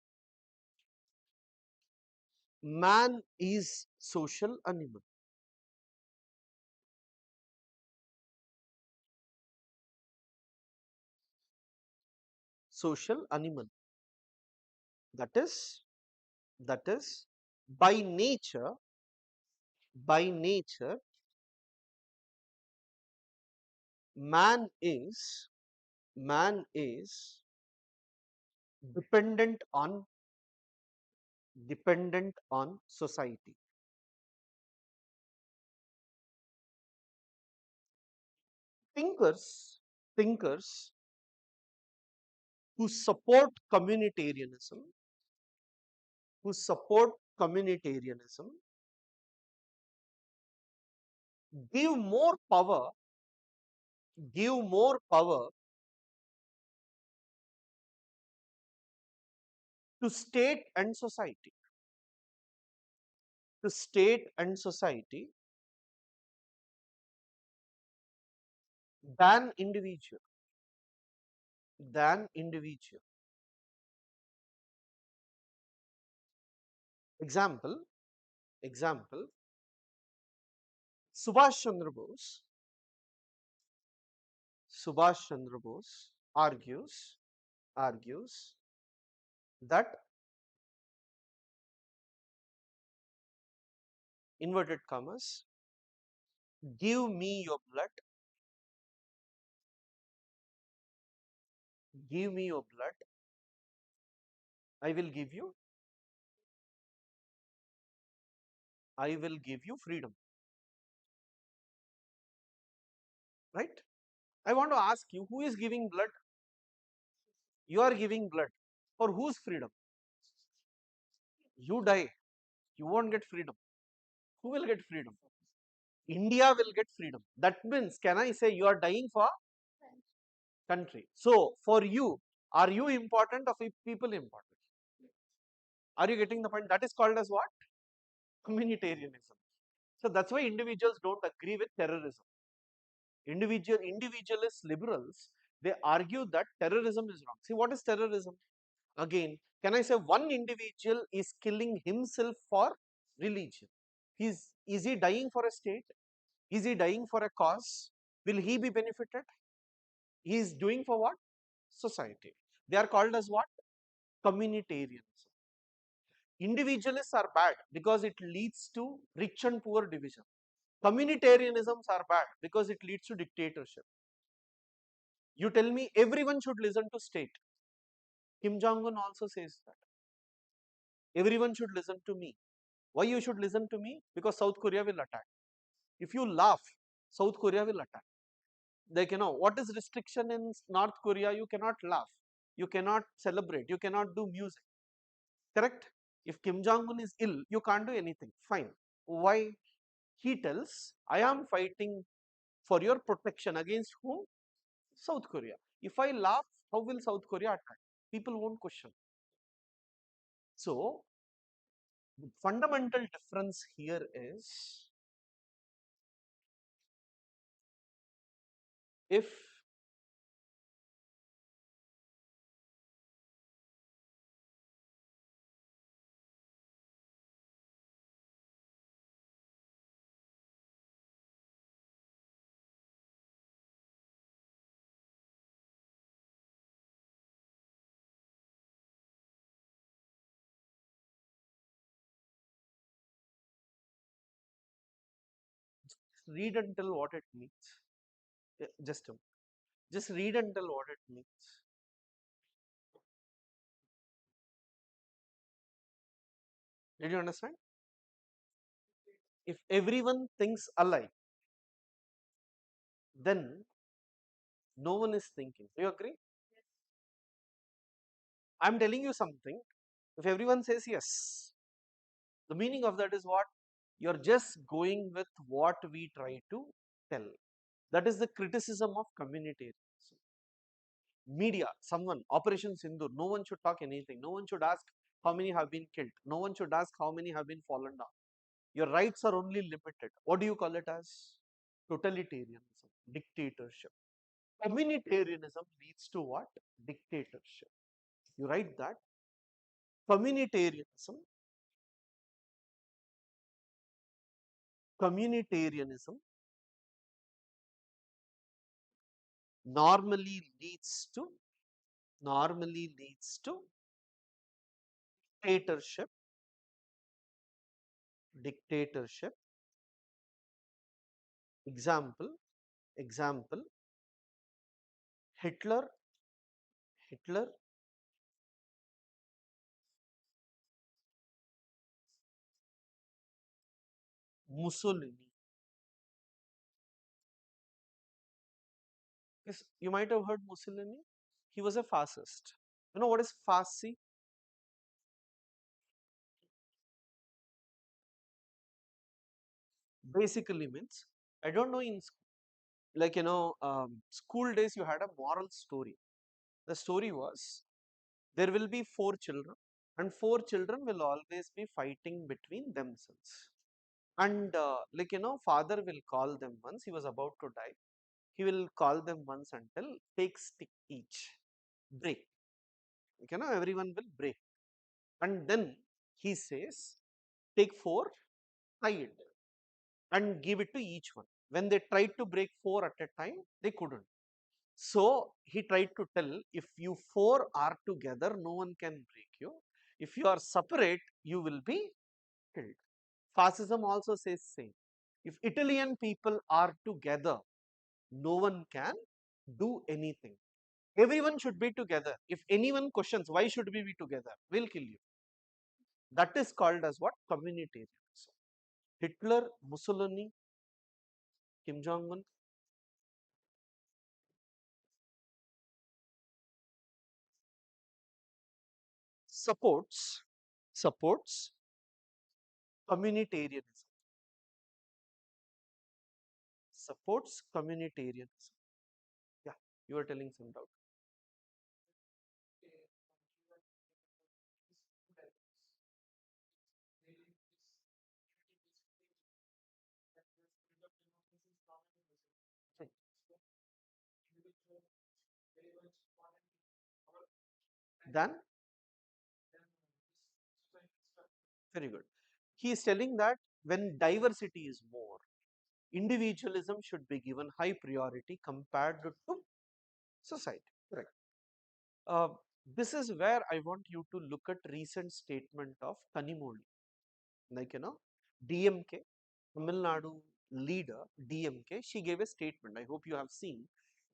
man is social animal. Social animal. That is, that is by nature, by nature, man is, man is dependent on, dependent on society. Thinkers, thinkers who support communitarianism, who support communitarianism, give more power, give more power to state and society, to state and society than individual, than individual. Example, example, Subhash Chandra Bose, Subhash Chandra Bose argues that inverted commas, give me your blood, give me your blood, I will give you, I will give you freedom. Right? I want to ask you, who is giving blood? You are giving blood. For whose freedom? You die, you won't get freedom. Who will get freedom? India will get freedom. That means, can I say you are dying for country? So, for you, are you important or people important? Are you getting the point? That is called as what? Communitarianism. So that's why individuals don't agree with terrorism. Individualist liberals, they argue that terrorism is wrong. See, what is terrorism? Again, can I say one individual is killing himself for religion? Is he dying for a state? Is he dying for a cause? Will he be benefited? He is doing for what? Society. They are called as what? Communitarianism. Individualists are bad because it leads to rich and poor division. Communitarianisms are bad because it leads to dictatorship. You tell me everyone should listen to state. Kim Jong-un also says that. Everyone should listen to me. Why you should listen to me? Because South Korea will attack. If you laugh, South Korea will attack. Like, what is restriction in North Korea? You cannot laugh. You cannot celebrate. You cannot do music. Correct? If Kim Jong-un is ill, you can't do anything. Fine. Why? He tells, I am fighting for your protection against whom? South Korea. If I laugh, how will South Korea attack? People won't question. So, the fundamental difference here is, if read and tell what it means. Just read and tell what it means. Did you understand? If everyone thinks alike, then no one is thinking. Do you agree? I'm telling you something. If everyone says yes, the meaning of that is what? You're just going with what we try to tell. That is the criticism of communitarianism. Media, someone, Operation Sindoor, no one should talk anything. No one should ask how many have been killed. No one should ask how many have been fallen down. Your rights are only limited. What do you call it as? Totalitarianism, dictatorship. Communitarianism leads to what? Dictatorship. You write that. Communitarianism, communitarianism normally leads to normally leads to dictatorship, dictatorship. Example, Hitler, Hitler, Mussolini. Yes, you might have heard Mussolini. He was a fascist. You know what is fasci? Basically means, I don't know, in like school days you had a moral story. The story was, there will be four children, and four children will always be fighting between themselves. And father will call them once he was about to die. He will call them once until take stick each, break. Everyone will break. And then he says, take four, tie it, and give it to each one. When they tried to break four at a time, they couldn't. So he tried to tell, if you four are together, no one can break you. If you are separate, you will be killed. Fascism also says same. If Italian people are together, no one can do anything. Everyone should be together. If anyone questions why should we be together, we'll kill you. That is called as what? Communitarianism. Hitler, Mussolini, Kim Jong Un supports supports communitarianism. Supports communitarianism. Yeah, you were telling some doubt. Hmm. Then, very good. He is telling that when diversity is more, individualism should be given high priority compared to society. Correct. Uh, this is where I want you to look at recent statement of Kanimoli. Like, DMK, Tamil Nadu leader, DMK, she gave a statement. I hope you have seen.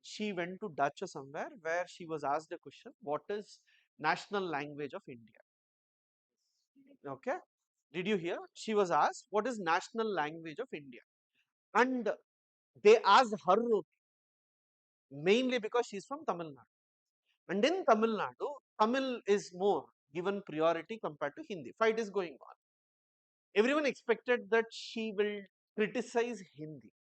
She went to Dutch or somewhere where she was asked a question, what is national language of India? Okay. Did you hear? She was asked, what is national language of India? And they asked her mainly because she's from Tamil Nadu. And in Tamil Nadu, Tamil is more given priority compared to Hindi. Fight is going on. Everyone expected that she will criticize Hindi.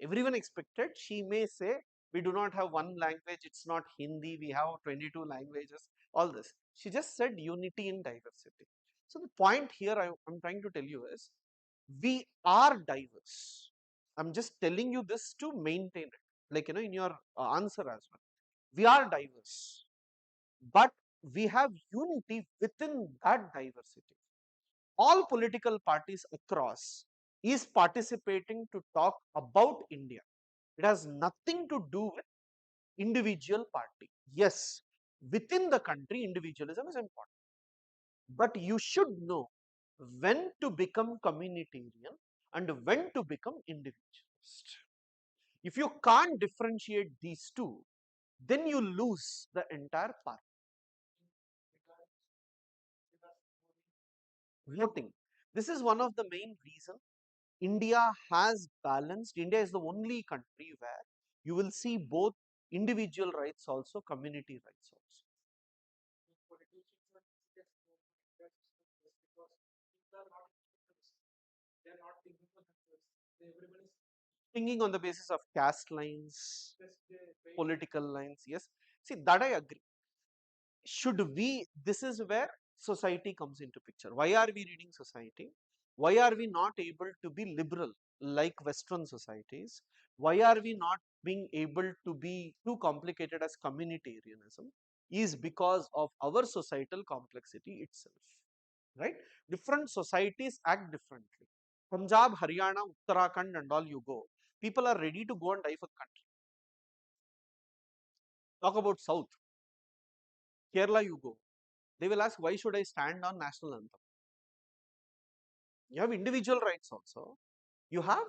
Everyone expected she may say, we do not have one language, it's not Hindi, we have 22 languages, all this. She just said unity in diversity. So the point here I'm trying to tell you is, we are diverse. I'm just telling you this to maintain it, like, in your answer as well. We are diverse, but we have unity within that diversity. All political parties across is participating to talk about India. It has nothing to do with individual party. Yes, within the country, individualism is important, but you should know when to become communitarian and when to become individualist. If you can't differentiate these two, then you lose the entire path. Voting. This is one of the main reasons India has balanced. India is the only country where you will see both individual rights also, community rights also. Thinking on the basis of caste lines, political lines, yes. See, that I agree. Should we, this is where society comes into picture. Why are we reading society? Why are we not able to be liberal like Western societies? Why are we not being able to be too complicated as communitarianism? Is because of our societal complexity itself, right? Different societies act differently. Punjab, Haryana, Uttarakhand and all you go, people are ready to go and die for the country. Talk about South, Kerala you go, they will ask, why should I stand on national anthem? You have individual rights also, you have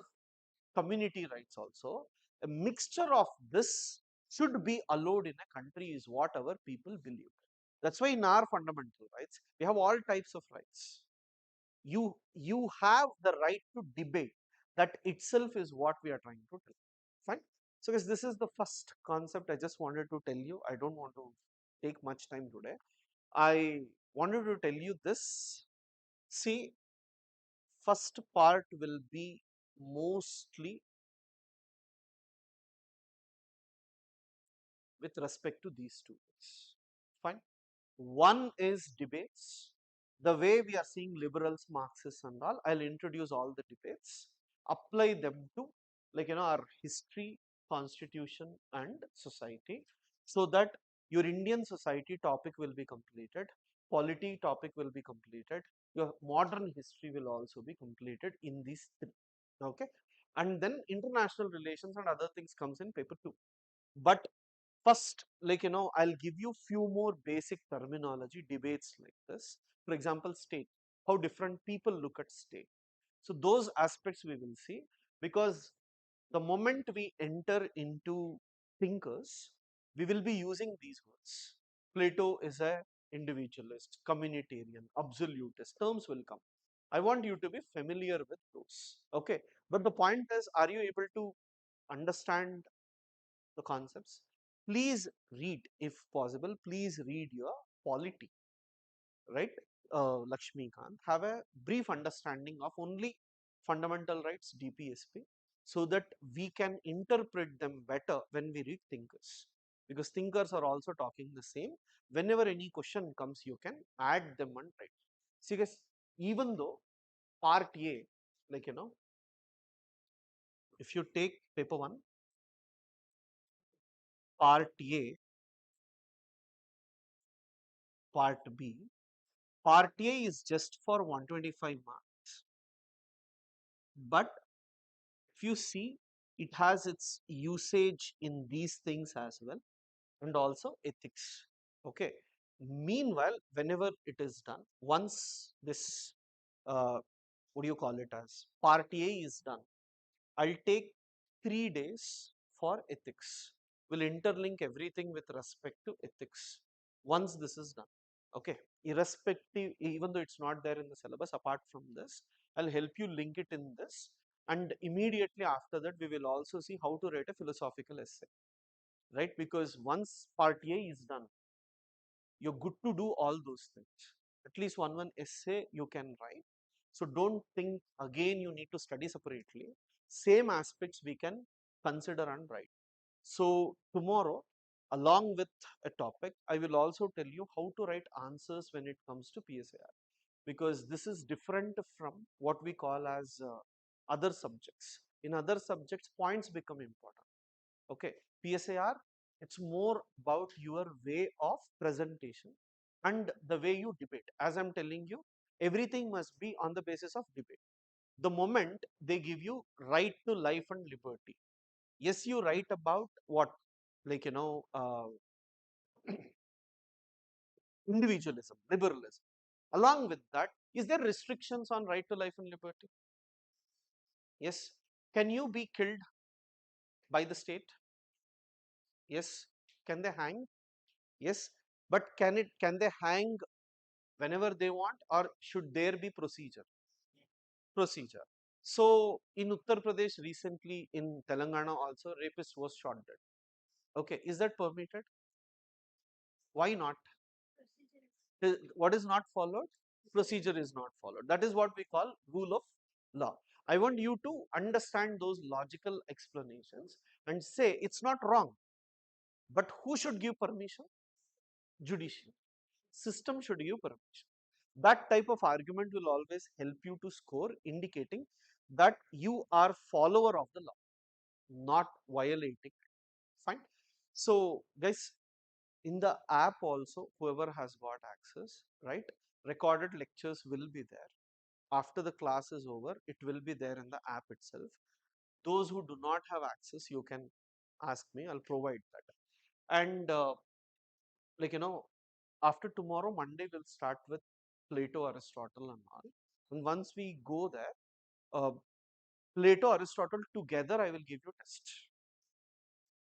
community rights also. A mixture of this should be allowed in a country is what our people believe. That's why in our fundamental rights, we have all types of rights. You have the right to debate. That itself is what we are trying to tell. Fine. So guys, this is the first concept I just wanted to tell you. I don't want to take much time today. I wanted to tell you this. See, first part will be mostly with respect to these two things. Fine. One is debates. The way we are seeing liberals, Marxists and all, I'll introduce all the debates, apply them to our history, constitution and society, so that your Indian society topic will be completed, polity topic will be completed, your modern history will also be completed in these three. Okay. And then international relations and other things comes in paper 2. But first, I'll give you few more basic terminology debates like this. For example, state, how different people look at state. So those aspects we will see, because the moment we enter into thinkers, we will be using these words. Plato is a individualist, communitarian, absolutist, terms will come. I want you to be familiar with those. Okay. But the point is, are you able to understand the concepts? Please read, if possible, please read your polity, right? Lakshmikant, have a brief understanding of only fundamental rights, DPSP, so that we can interpret them better when we read thinkers, because thinkers are also talking the same. Whenever any question comes, you can add them and write. See guys, even though part A, if you take paper 1, part A, part B, part A is just for 125 marks, but if you see, it has its usage in these things as well, and also ethics. Okay. Meanwhile, whenever it is done, once this, what do you call it as, part A is done, I'll take 3 days for ethics. We'll interlink everything with respect to ethics once this is done. Okay. Irrespective, even though it's not there in the syllabus, apart from this, I'll help you link it in this. And immediately after that, we will also see how to write a philosophical essay, right? Because once part A is done, you're good to do all those things. At least one essay you can write. So don't think again you need to study separately. Same aspects we can consider and write. So tomorrow, along with a topic, I will also tell you how to write answers when it comes to PSIR, because this is different from what we call as other subjects. In other subjects, points become important. Okay, PSIR, it's more about your way of presentation and the way you debate. As I'm telling you, everything must be on the basis of debate. The moment they give you right to life and liberty, yes, you write about what, like individualism, liberalism. Along with that, is there restrictions on right to life and liberty? Yes. Can you be killed by the state? Yes. Can they hang? Yes. But can they hang whenever they want, or should there be procedure? Procedure. So in Uttar Pradesh recently, in Telangana also, rapist was shot dead. Okay, is that permitted? Why not? What is not followed? Procedure is not followed. That is what we call rule of law. I want you to understand those logical explanations and say it's not wrong. But who should give permission? Judiciary. System should give permission. That type of argument will always help you to score, indicating that you are follower of the law, not violating. Fine. So guys, in the app also, whoever has got access, right, recorded lectures will be there. After the class is over, it will be there in the app itself. Those who do not have access, you can ask me, I'll provide that. And like, after tomorrow, Monday, we'll start with Plato, Aristotle, and all. And once we go there, uh, Plato, Aristotle together, I will give you test.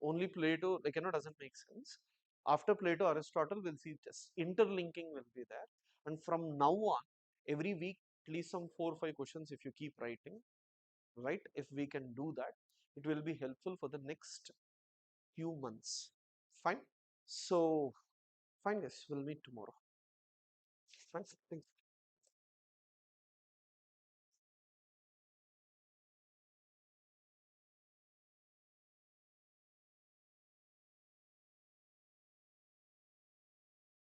Only Plato, like, doesn't make sense. After Plato, Aristotle, we'll see test. Interlinking will be there. And from now on, every week, at least some 4 or 5 questions if you keep writing, right? If we can do that, it will be helpful for the next few months. Fine. So, fine, guys. We'll meet tomorrow. Thanks. Thanks.